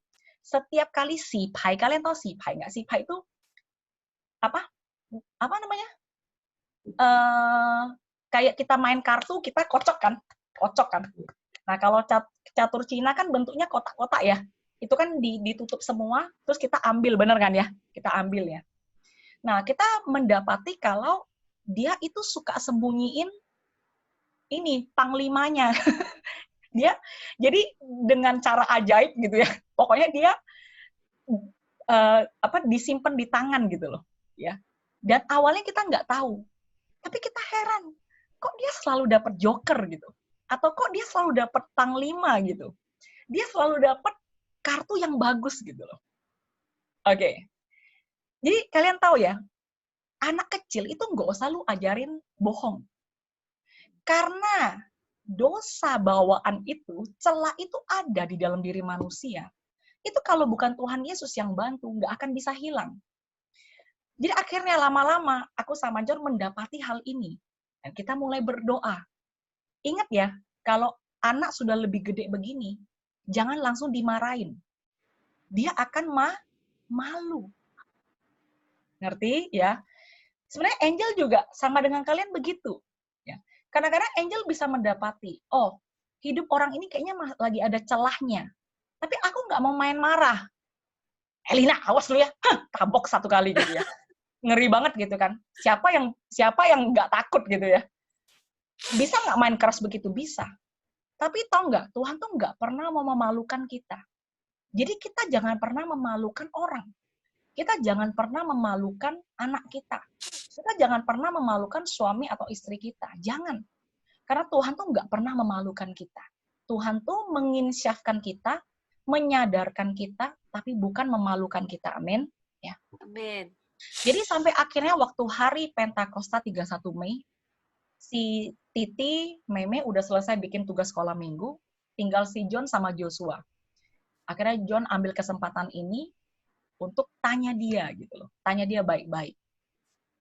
setiap kali sipai, kalian tahu sipai nggak? Sipai itu apa namanya? Kayak kita main kartu, kita kocok kan? Nah, kalau catur Cina kan bentuknya kotak-kotak ya. Itu kan ditutup semua, terus kita ambil, bener kan ya? Kita ambil ya. Nah, kita mendapati kalau dia itu suka sembunyiin ini, panglimanya. Dia, jadi dengan cara ajaib gitu ya, pokoknya dia disimpan di tangan gitu loh. Ya. Dan awalnya kita nggak tahu. Tapi kita heran, kok dia selalu dapat joker gitu? Atau kok dia selalu dapat panglima gitu? Dia selalu dapat kartu yang bagus gitu loh. Oke. Jadi kalian tahu ya, anak kecil itu nggak usah lu ajarin bohong. Karena dosa bawaan itu, celah itu ada di dalam diri manusia. Itu kalau bukan Tuhan Yesus yang bantu, nggak akan bisa hilang. Jadi akhirnya lama-lama aku sama John mendapati hal ini. Dan kita mulai berdoa. Ingat ya, kalau anak sudah lebih gede begini, jangan langsung dimarahin. Dia akan malu. Ngerti ya? Sebenarnya Angel juga sama dengan kalian begitu. Ya. Kadang-kadang Angel bisa mendapati, oh, hidup orang ini kayaknya lagi ada celahnya. Tapi aku nggak mau main marah. Elina, awas lu ya. Tabok 1 kali gitu ya. Ngeri banget gitu kan. Siapa yang nggak takut gitu ya. Bisa nggak main keras begitu? Bisa. Tapi tau nggak, Tuhan tuh nggak pernah mau memalukan kita. Jadi kita jangan pernah memalukan orang. Kita jangan pernah memalukan anak kita. Kita jangan pernah memalukan suami atau istri kita. Jangan. Karena Tuhan tuh nggak pernah memalukan kita. Tuhan tuh menginsyafkan kita, menyadarkan kita, tapi bukan memalukan kita. Amin. Ya. Amin. Jadi sampai akhirnya waktu hari Pentakosta 31 Mei, si Titi, Meme udah selesai bikin tugas sekolah minggu, tinggal si John sama Joshua. Akhirnya John ambil kesempatan ini untuk tanya dia gitu loh. Tanya dia baik-baik.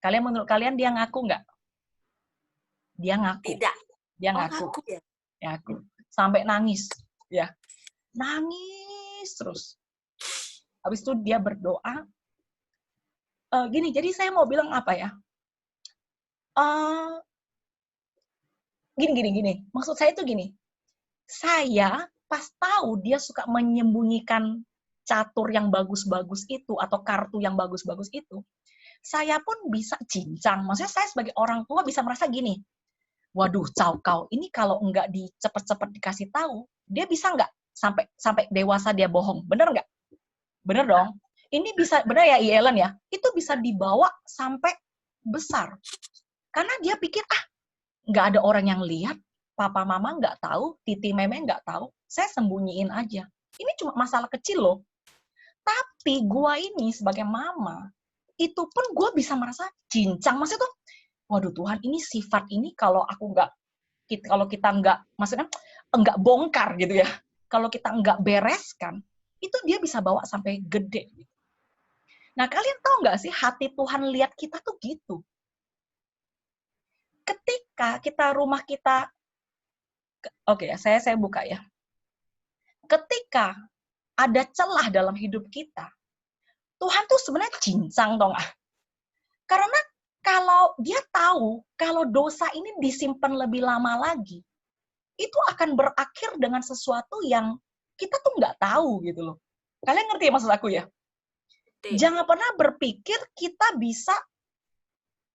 Menurut kalian dia ngaku nggak? Dia ngaku. Tidak. Dia ngaku. Ya? Ngaku. Sampai nangis. Ya. nangis terus. Habis itu dia berdoa. Gini, jadi saya mau bilang apa ya? Gini. Maksud saya itu gini. Saya pas tahu dia suka menyembunyikan catur yang bagus-bagus itu atau kartu yang bagus-bagus itu, saya pun bisa cincang. Maksudnya saya sebagai orang tua bisa merasa gini, waduh, kau ini kalau nggak cepet-cepet dikasih tahu, dia bisa nggak sampai dewasa dia bohong, bener nggak? Bener dong. Ini bisa, bener ya Ellen ya, itu bisa dibawa sampai besar. Karena dia pikir, nggak ada orang yang lihat, papa mama nggak tahu, titi meme nggak tahu, saya sembunyiin aja. Ini cuma masalah kecil loh. Tapi gua ini sebagai mama, itu pun gua bisa merasa cincang. Maksudnya tuh, waduh Tuhan, ini sifat ini kalau kita nggak, maksudnya nggak bongkar gitu ya, kalau kita nggak bereskan, itu dia bisa bawa sampai gede. Nah, kalian tahu nggak sih hati Tuhan lihat kita tuh gitu. Ketika rumah kita, oke ya, saya buka ya. Ketika ada celah dalam hidup kita, Tuhan tuh sebenarnya cincang dong. Karena kalau dia tahu kalau dosa ini disimpan lebih lama lagi, itu akan berakhir dengan sesuatu yang kita tuh nggak tahu gitu loh. Kalian ngerti ya maksud aku ya? Jangan pernah berpikir kita bisa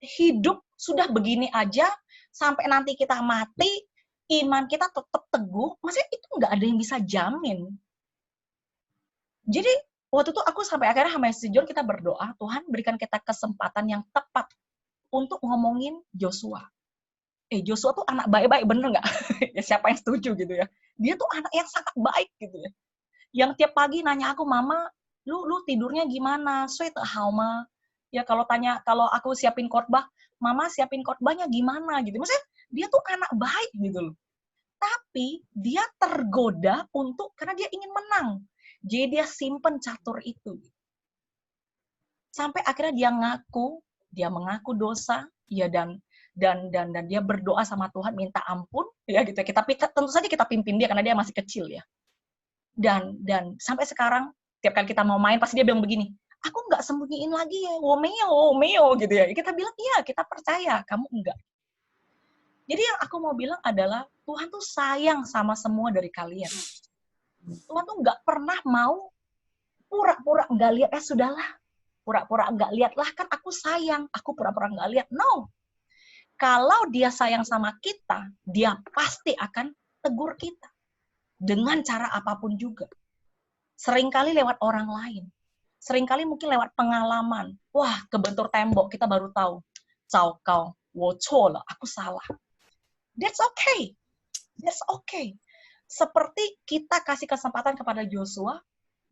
hidup sudah begini aja sampai nanti kita mati, iman kita tetap teguh. Maksudnya itu nggak ada yang bisa jamin. Jadi waktu itu aku sampai akhirnya sama si John kita berdoa, Tuhan berikan kita kesempatan yang tepat untuk ngomongin Joshua. Joshua tuh anak baik-baik, bener nggak? Ya siapa yang setuju gitu ya? Dia tuh anak yang sangat baik gitu ya. Yang tiap pagi nanya aku, Mama, lu tidurnya gimana? Sweet hauma. Ya kalau aku siapin khotbah, Mama siapin khotbahnya gimana gitu. Maksudnya dia tuh anak baik gitu loh. Tapi dia tergoda karena dia ingin menang. Jadi dia simpen catur itu. Sampai akhirnya dia mengaku dosa, ya dan dia berdoa sama Tuhan minta ampun, ya gitu. Tentu saja kita pimpin dia karena dia masih kecil ya. Dan sampai sekarang tiap kali kita mau main pasti dia bilang begini, aku nggak sembunyiin lagi ya, Womeo gitu ya. Kita bilang iya, kita percaya, kamu enggak. Jadi yang aku mau bilang adalah Tuhan tuh sayang sama semua dari kalian. Tuhan tuh nggak pernah mau pura-pura nggak lihat, sudahlah, pura-pura nggak lihat lah, kan aku sayang, aku pura-pura nggak lihat. No. Kalau dia sayang sama kita, dia pasti akan tegur kita. Dengan cara apapun juga. Seringkali lewat orang lain. Seringkali mungkin lewat pengalaman. Wah, kebentur tembok, kita baru tahu. Kau, aku salah. That's okay. That's okay. Seperti kita kasih kesempatan kepada Joshua,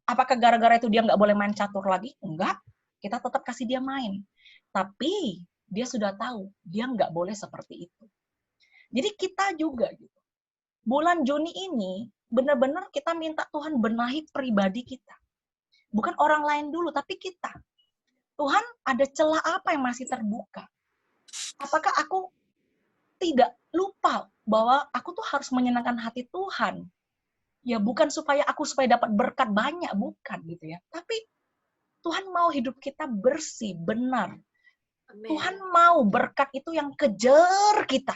apakah gara-gara itu dia nggak boleh main catur lagi? Enggak. Kita tetap kasih dia main. Tapi dia sudah tahu, dia nggak boleh seperti itu. Jadi kita juga gitu. Bulan Juni ini, benar-benar kita minta Tuhan benahi pribadi kita. Bukan orang lain dulu, tapi kita. Tuhan, ada celah apa yang masih terbuka? Apakah aku tidak lupa bahwa aku tuh harus menyenangkan hati Tuhan? Ya bukan supaya dapat berkat banyak, bukan gitu ya. Tapi Tuhan mau hidup kita bersih, benar. Amen. Tuhan mau berkat itu yang kejar kita.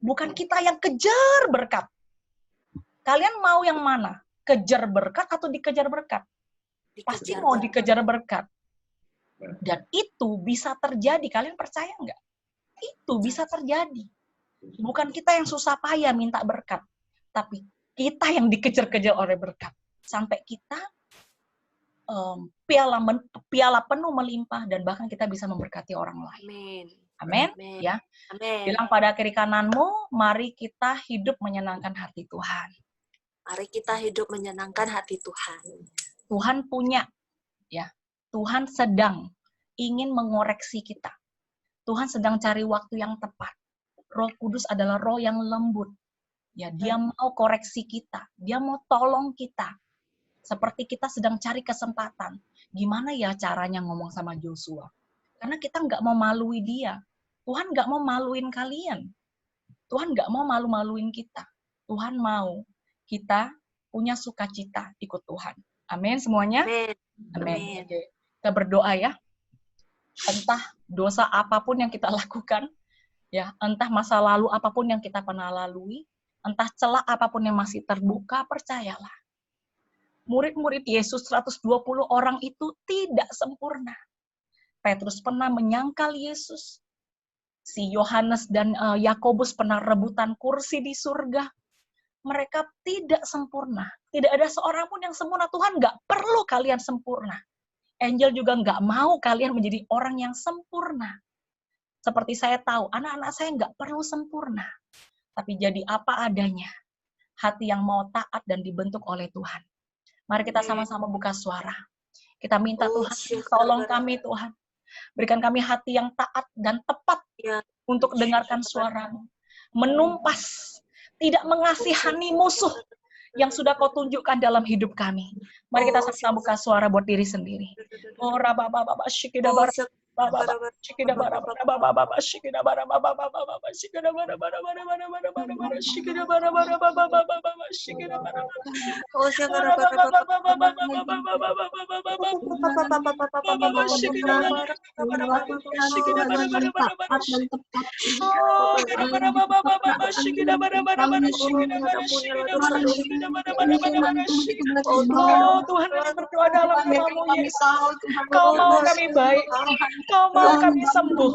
Bukan kita yang kejar berkat. Kalian mau yang mana? Kejar berkat atau dikejar berkat? Pasti mau dikejar berkat. Dan itu bisa terjadi. Kalian percaya nggak? Itu bisa terjadi. Bukan kita yang susah payah minta berkat. Tapi kita yang dikejar-kejar oleh berkat. Sampai kita piala penuh melimpah dan bahkan kita bisa memberkati orang lain. Amin. Ya. Amen. Bilang pada kiri kananmu, mari kita hidup menyenangkan hati Tuhan. Mari kita hidup menyenangkan hati Tuhan. Tuhan punya, ya. Tuhan sedang ingin mengoreksi kita. Tuhan sedang cari waktu yang tepat. Roh Kudus adalah roh yang lembut. Ya, dia mau koreksi kita. Dia mau tolong kita. Seperti kita sedang cari kesempatan. Gimana ya caranya ngomong sama Joshua? Karena kita nggak mau malui dia. Tuhan nggak mau maluin kalian. Tuhan nggak mau malu-maluin kita. Tuhan mau kita punya sukacita ikut Tuhan. Amin semuanya. Amin. Oke. Kita berdoa ya. Entah dosa apapun yang kita lakukan, ya, entah masa lalu apapun yang kita pernah lalui, entah celah apapun yang masih terbuka, percayalah. Murid-murid Yesus 120 orang itu tidak sempurna. Petrus pernah menyangkal Yesus. Si Yohanes dan Yakobus pernah rebutan kursi di surga. Mereka tidak sempurna. Tidak ada seorang pun yang sempurna. Tuhan nggak perlu kalian sempurna. Angel juga nggak mau kalian menjadi orang yang sempurna. Seperti saya tahu, anak-anak saya nggak perlu sempurna. Tapi jadi apa adanya. Hati yang mau taat dan dibentuk oleh Tuhan. Mari kita sama-sama buka suara. Kita minta Tuhan, tolong kami Tuhan. Berikan kami hati yang taat dan tepat untuk dengarkan suara-Mu. Menumpas, tidak mengasihani musuh yang sudah Kau tunjukkan dalam hidup kami. Mari kita sama-sama buka suara buat diri sendiri. Oh, rabababa, shikidabara, bababa, shikidabara, bababa, shikidabara, bababa, shikidabara, bababa, shikidabara, bababa, shikidabara. Oh, shikidabara, oh Tuhan, kami berdoa dalam nama-Mu Yesus. Kau mau kami baik, Kau mau kami sembuh,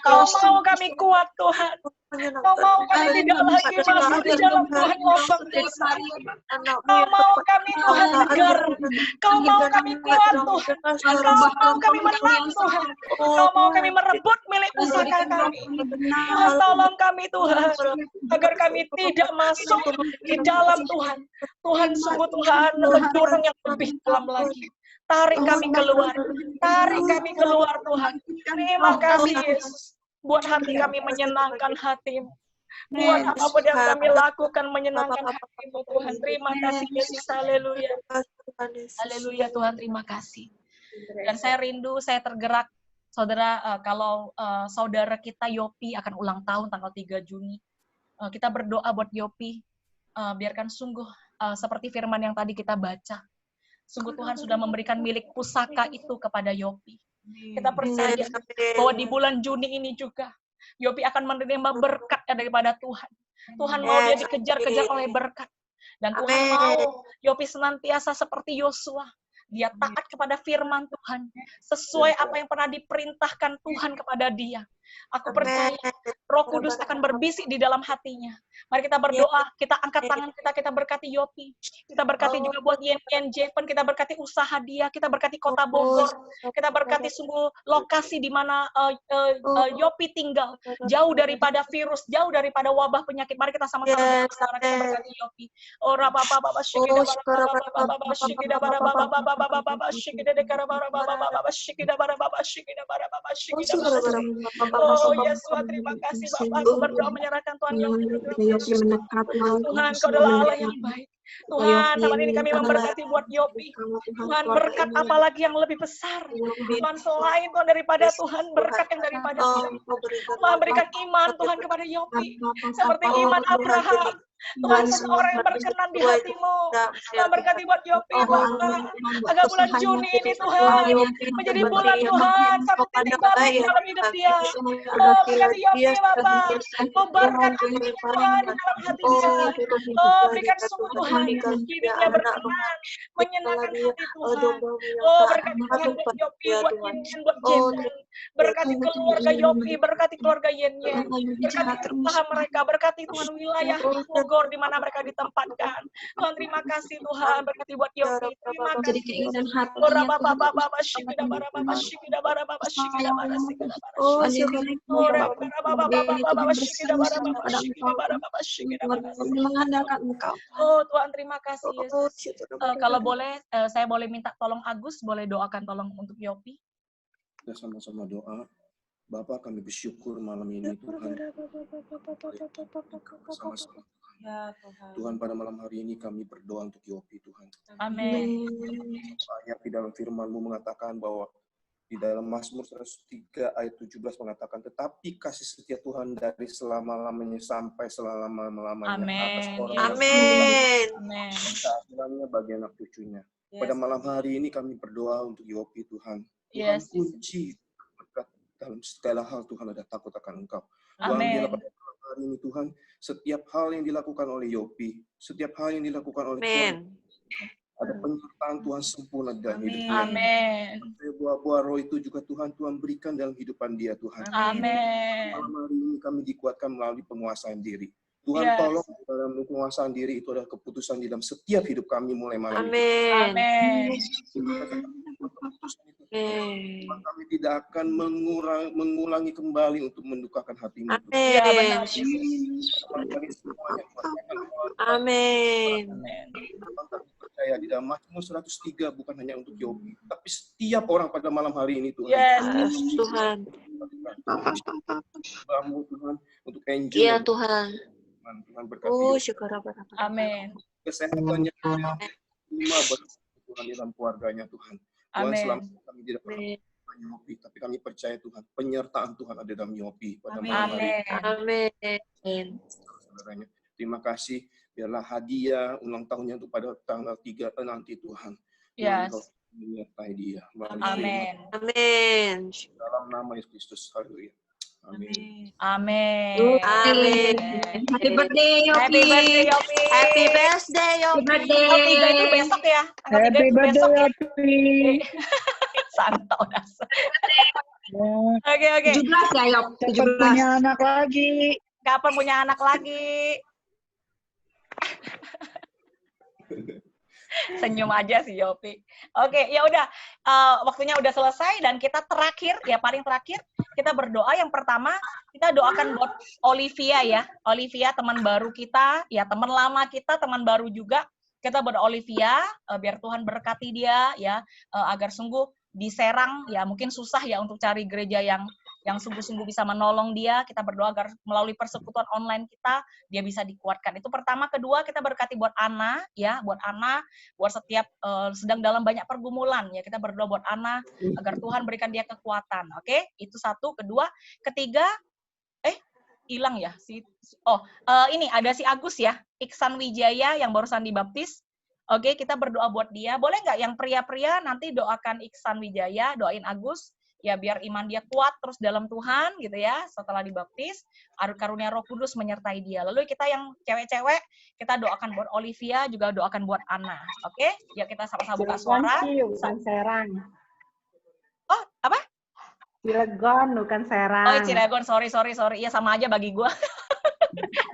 Kau mau kami kuat Tuhan. Kau mau kami tidak lagi masuk di dalam Tuhan lubang dosa. Kau mau kami Tuhan tegar. Kau mau kami kuat Tuhan. Kau mau kami menang Tuhan. Kau mau kami merebut milik pusaka kami. Tuhan tolong kami Tuhan. Agar kami tidak masuk di dalam Tuhan. Tuhan sungguh Tuhan mendorong yang lebih dalam lagi. Tarik kami keluar. Tarik kami keluar Tuhan. Terima kasih Yesus. Buat hati kami menyenangkan hati-Mu. Buat apapun yang kami lakukan menyenangkan hati-Mu Tuhan. Terima kasih Yesus. Haleluya. Haleluya Tuhan, terima kasih. Dan saya rindu, saya tergerak. Saudara, kalau saudara kita Yopi akan ulang tahun tanggal 3 Juni. Kita berdoa buat Yopi. Biarkan sungguh seperti firman yang tadi kita baca. Sungguh Tuhan sudah memberikan milik pusaka itu kepada Yopi. Kita percaya bahwa di bulan Juni ini juga Yopi akan menerima berkat daripada Tuhan. Tuhan mau dia dikejar-kejar oleh berkat. Dan Tuhan mau Yopi senantiasa seperti Yosua. Dia taat kepada firman Tuhan. Sesuai apa yang pernah diperintahkan Tuhan kepada dia. Aku percaya Roh Kudus akan berbisik di dalam hatinya. Mari kita berdoa, kita angkat tangan kita berkati Yopi. Kita berkati juga buat Yen Jepen, kita berkati usaha dia, kita berkati Kota Bogor, kita berkati sungguh lokasi di mana Yopi tinggal, jauh daripada virus, jauh daripada wabah penyakit. Mari kita sama-sama berdoa, kita berkati Yopi. Ora baba baba shikida baba shikida bara baba baba baba shikida dekara bara baba baba shikida bara baba shikida bara baba shikida bara. Oh Yesus, terima kasih Bapak. Aku berdoa menyerahkan Tuhan yang Tuhan, Kau adalah Allah yang baik. Tuhan, malam ini kami memberkati buat Yopi. Tuhan, berkat apalagi yang lebih besar. Tuhan, selain Tuhan daripada Tuhan, berkat yang daripada Tuhan. Tuhan, berikan iman Tuhan kepada Yopi. Seperti iman Abraham. Tuhan, seseorang yang berkenan di hati-Mu. Tuhan, berkati buat Yopi, Bapak. Agar bulan Juni ini, Tuhan, menjadi bulan Tuhan, satu titik balik dalam hidup dia. Oh, berkati Yopi, Bapak. Kobarkan hati Tuhan di dalam hati dia. Oh, berikan sungguh Tuhan, hidupnya berkenan, menyenangkan hati Tuhan. Oh, berkati Tuhan buat Yopi, buat Yen, buat Jepen. Berkati keluarga Yopi, berkati keluarga Yen. Berkati usaha mereka, berkati Tuhan wilayah Bogor di mana mereka ditempatkan. Tuhan, terima kasih Tuhan, berkati buat Yopi. Terima kasih. Ora baba baba shikida bara baba shikida bara baba shikida bara shikida bara. Ora baba baba shikida bara baba shikida bara baba shikida bara. Mengandalkan Engkau. Oh Tuhan, terima kasih Yesus. Kalau boleh, saya boleh minta tolong Agus, boleh doakan tolong untuk Yopi. Kita sama-sama doa. Bapak, kami bersyukur malam ini Tuhan. Sama-sama. Ya, Tuhan. Tuhan, pada malam hari ini kami berdoa untuk Yopi Tuhan. Amin. Ayat di dalam firman-Mu mengatakan bahwa Di dalam Mazmur 103 ayat 17 mengatakan, tetapi kasih setia Tuhan dari selama-lamanya sampai selama-lamanya atas Amin. orang Yes. yang Amin. keadilannya bagi anak cucunya. Pada malam hari ini kami berdoa untuk Yopi, Tuhan. Tuhan Yes. kunci berkat dalam segala hal, Tuhan ada takut akan Engkau. Tuhan, Amin. biarlah pada malam hari ini Tuhan, setiap hal yang dilakukan oleh Yopi, setiap hal yang dilakukan oleh Tuhan, ada penyertaan Tuhan sempurna dalam hidupnya. Amin. Buah-buah roh itu juga Tuhan berikan dalam kehidupan dia, Tuhan. Amin. Malam hari ini kami dikuatkan melalui penguasaan diri. Tuhan, Yes. tolong dalam penguasaan diri itu adalah keputusan di dalam setiap hidup kami mulai malam ini. Amin. Tuhan, kami tidak akan mengulangi kembali untuk mendukakan hatimu. Ya, benar. Amin. Kami percaya di dalam Mazmur 103 bukan hanya untuk Yopi, tapi setiap orang pada malam hari ini, Tuhan. Yes, Tuhan. Tuhan, untuk Angel. Iya, Tuhan. Tuhan berkati Yopi. Syukur. Amin. Kesehatannya terima buat Tuhan di dalam keluarganya, Tuhan. Tuhan, Amin. selama ini tidak pernah Yopi, tapi kami percaya Tuhan, penyertaan Tuhan ada dalam Yopi pada Amin. malam hari. Amin. Saudaranya, terima kasih. Biarlah hadiah ulang tahunnya untuk pada tanggal 3 nanti, Tuhan. Tuhan, Yes. Engkau menyertai dia. Amin. Amin. Dalam nama Yesus Kristus. Haleluya. Amin. Amin. Amin. Happy birthday, Yopi. Happy birthday, Yopi. Happy birthday, Yopi. Tanggal 3 itu besok ya. Tanggal 3 Happy itu birthday, besok ya. Yopi. Santau dasar. Oke. 17 ya, Yop. Cepat punya anak lagi. Kapan punya anak lagi? Senyum aja sih Yopi. Oke, ya udah. Waktunya udah selesai dan kita terakhir, ya paling terakhir, kita berdoa. Yang pertama, kita doakan buat Olivia ya. Olivia teman baru kita, ya teman lama kita, teman baru juga. Kita berdoa Olivia, biar Tuhan berkati dia ya, agar sungguh di Serang ya mungkin susah ya untuk cari gereja yang sungguh-sungguh bisa menolong dia. Kita berdoa agar melalui persekutuan online kita dia bisa dikuatkan. Itu pertama. Kedua, kita berkati buat Ana ya, buat Ana, buat setiap sedang dalam banyak pergumulan ya. Kita berdoa buat Ana agar Tuhan berikan dia kekuatan. Oke? Itu satu. Kedua, ketiga, hilang ya ini ada si Agus ya, Iksan Wijaya yang barusan dibaptis. Oke, kita berdoa buat dia. Boleh nggak yang pria-pria nanti doakan Iksan Wijaya, doain Agus ya biar iman dia kuat terus dalam Tuhan gitu ya setelah dibaptis, karunia Roh Kudus menyertai dia. Lalu kita yang cewek-cewek kita doakan buat Olivia, juga doakan buat Ana. Oke? Ya kita sama-sama buka suara. Bukan Serang. Oh, apa? Cilegon, bukan Serang. Oh, Cilegon, sorry. Iya sama aja bagi gua.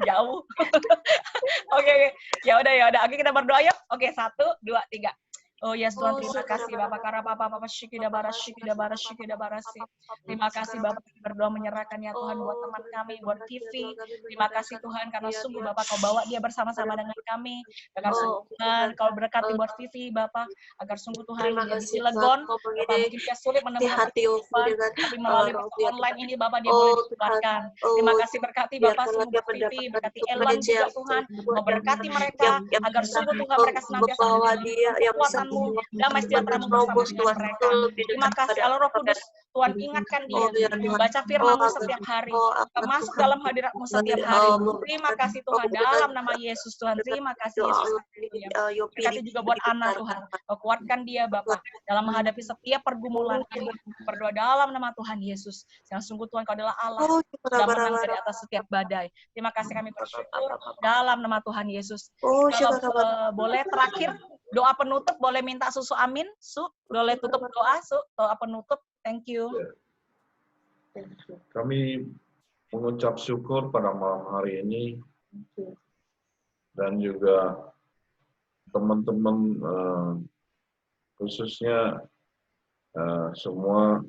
Jauh. Oke. Ya udah. Oke, kita berdoa yuk. Oke, 1, 2, 3. Oh yes Tuhan, terima kasih Bapak Karapapa Shikida Barasi. Terima kasih Bapak berdoa menyerahkan ya Tuhan buat teman kami, buat Vivi. Terima kasih Tuhan karena sungguh Bapak kau bawa dia bersama-sama dengan kami. Agar sungguh Tuhan kau berkati buat Vivi Bapak, agar sungguh Tuhan dia di Cilegon, Bapak mungkin dia sulit menemukan kehidupan, tapi melalui online ini Bapak dia boleh dikuatkan. Terima kasih berkati Bapak sungguh buat Vivi, berkati Elwan juga Tuhan, mau berkati mereka agar sungguh Tuhan mereka senantiasa kekuatan damai sejahtera-Mu bersama dengan mereka. Terima kasih Allah Roh Kudus, Tuhan ingatkan dia, membaca firman-Mu setiap hari, masuk dalam hadirat-Mu setiap hari. Terima kasih Tuhan, dalam nama Yesus Tuhan, terima kasih Yesus. Berkati juga buat Ana Tuhan, kuatkan dia Bapak, dalam menghadapi setiap pergumulan ini. Berdoa dalam nama Tuhan Yesus, yang sungguh Tuhan Kau adalah Allah, yang menang dari atas setiap badai. Terima kasih kami bersyukur, dalam nama Tuhan Yesus. Kalau boleh terakhir, doa penutup, boleh minta Susu amin, boleh tutup doa, doa penutup, thank you. Kami mengucap syukur pada malam hari ini, dan juga teman-teman khususnya semua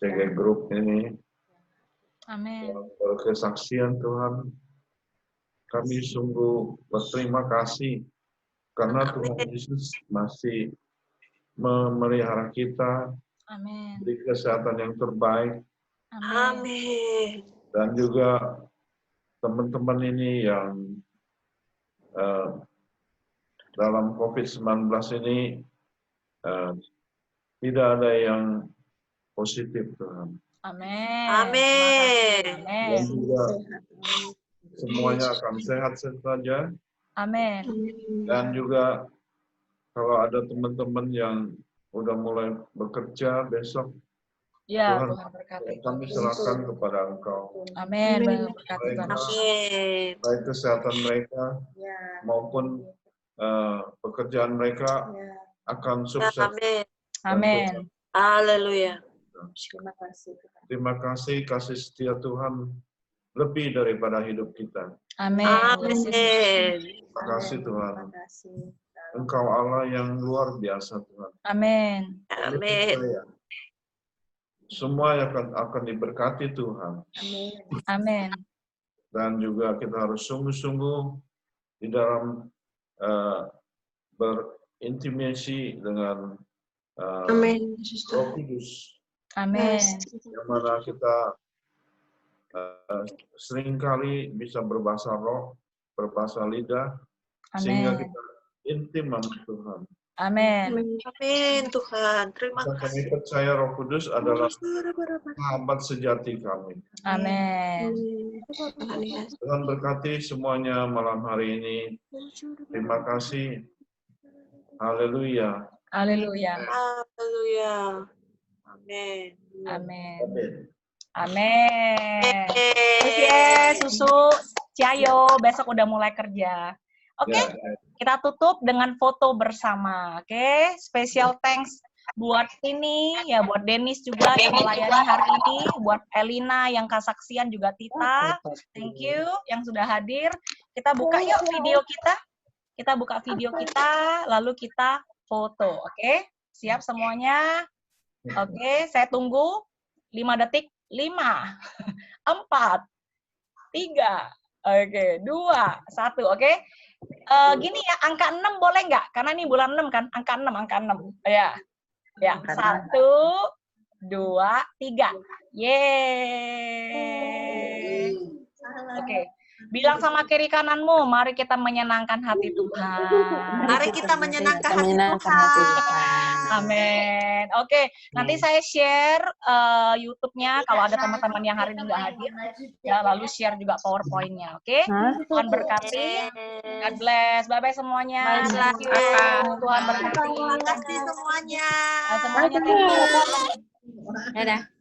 CG Group ini, amin, berkesaksian Tuhan. Kami sungguh berterima kasih karena Tuhan Yesus masih memelihara kita, beri kesehatan yang terbaik. Amin. Dan juga teman-teman ini yang dalam COVID-19 ini tidak ada yang positif Tuhan. Amin. Amin. Dan juga semuanya akan sehat saja. Amin. Dan juga kalau ada teman-teman yang udah mulai bekerja besok, Ya, Tuhan, Tuhan berkati. kami serahkan kepada Engkau. Amin. Berkati Tuhan. Amin. Baik kesehatan mereka maupun pekerjaan mereka akan sukses. Amin. Amin. Haleluya. Terima kasih. Terima kasih kasih setia Tuhan lebih daripada hidup kita. Amin. Amin. Terima kasih Tuhan. Engkau Allah yang luar biasa Tuhan. Amin. Amin. Semua akan diberkati Tuhan. Amin. Dan juga kita harus sungguh-sungguh di dalam berintimasi dengan Roh Kudus. Amin. Yang mana kita seringkali bisa berbahasa roh, berbahasa lidah, sehingga Amin. kita intim sama Tuhan. Amin. Amin Tuhan. Terima Kami kasih. percaya Roh Kudus adalah sahabat sejati kami. Amin. Tuhan berkati semuanya malam hari ini. Terima kasih. Haleluya. Haleluya. Haleluya. Amin. Amin. Amin. Amin. Oke, Susu, Ciayo, besok udah mulai kerja. Oke, kita tutup dengan foto bersama. Oke, special thanks buat ini, ya buat Dennis juga yang melayani hari ini, buat Elina yang kesaksian juga Tita. Thank you yang sudah hadir. Kita buka yuk video kita. Kita buka video kita, lalu kita foto. Oke, siap semuanya? Oke, saya tunggu 5 detik. 5, 4, 3, oke, 2, 1, oke. Gini ya, angka 6 boleh nggak? Karena ini bulan 6 kan, angka 6. Ya, 1, 2, 3. Yeay. Oke. Bilang sama kiri kananmu, mari kita menyenangkan hati Tuhan. Mari kita menyenangkan hati Tuhan. Amin. Oke, nanti saya share YouTube-nya kalau ada teman-teman yang hari ini nggak hadir. Ya, lalu share juga PowerPoint-nya. Oke? Tuhan berkati. God bless. Bye-bye semuanya. Thank you. Tuhan berkati. Terima kasih semuanya. Semuanya thank you. Dadah.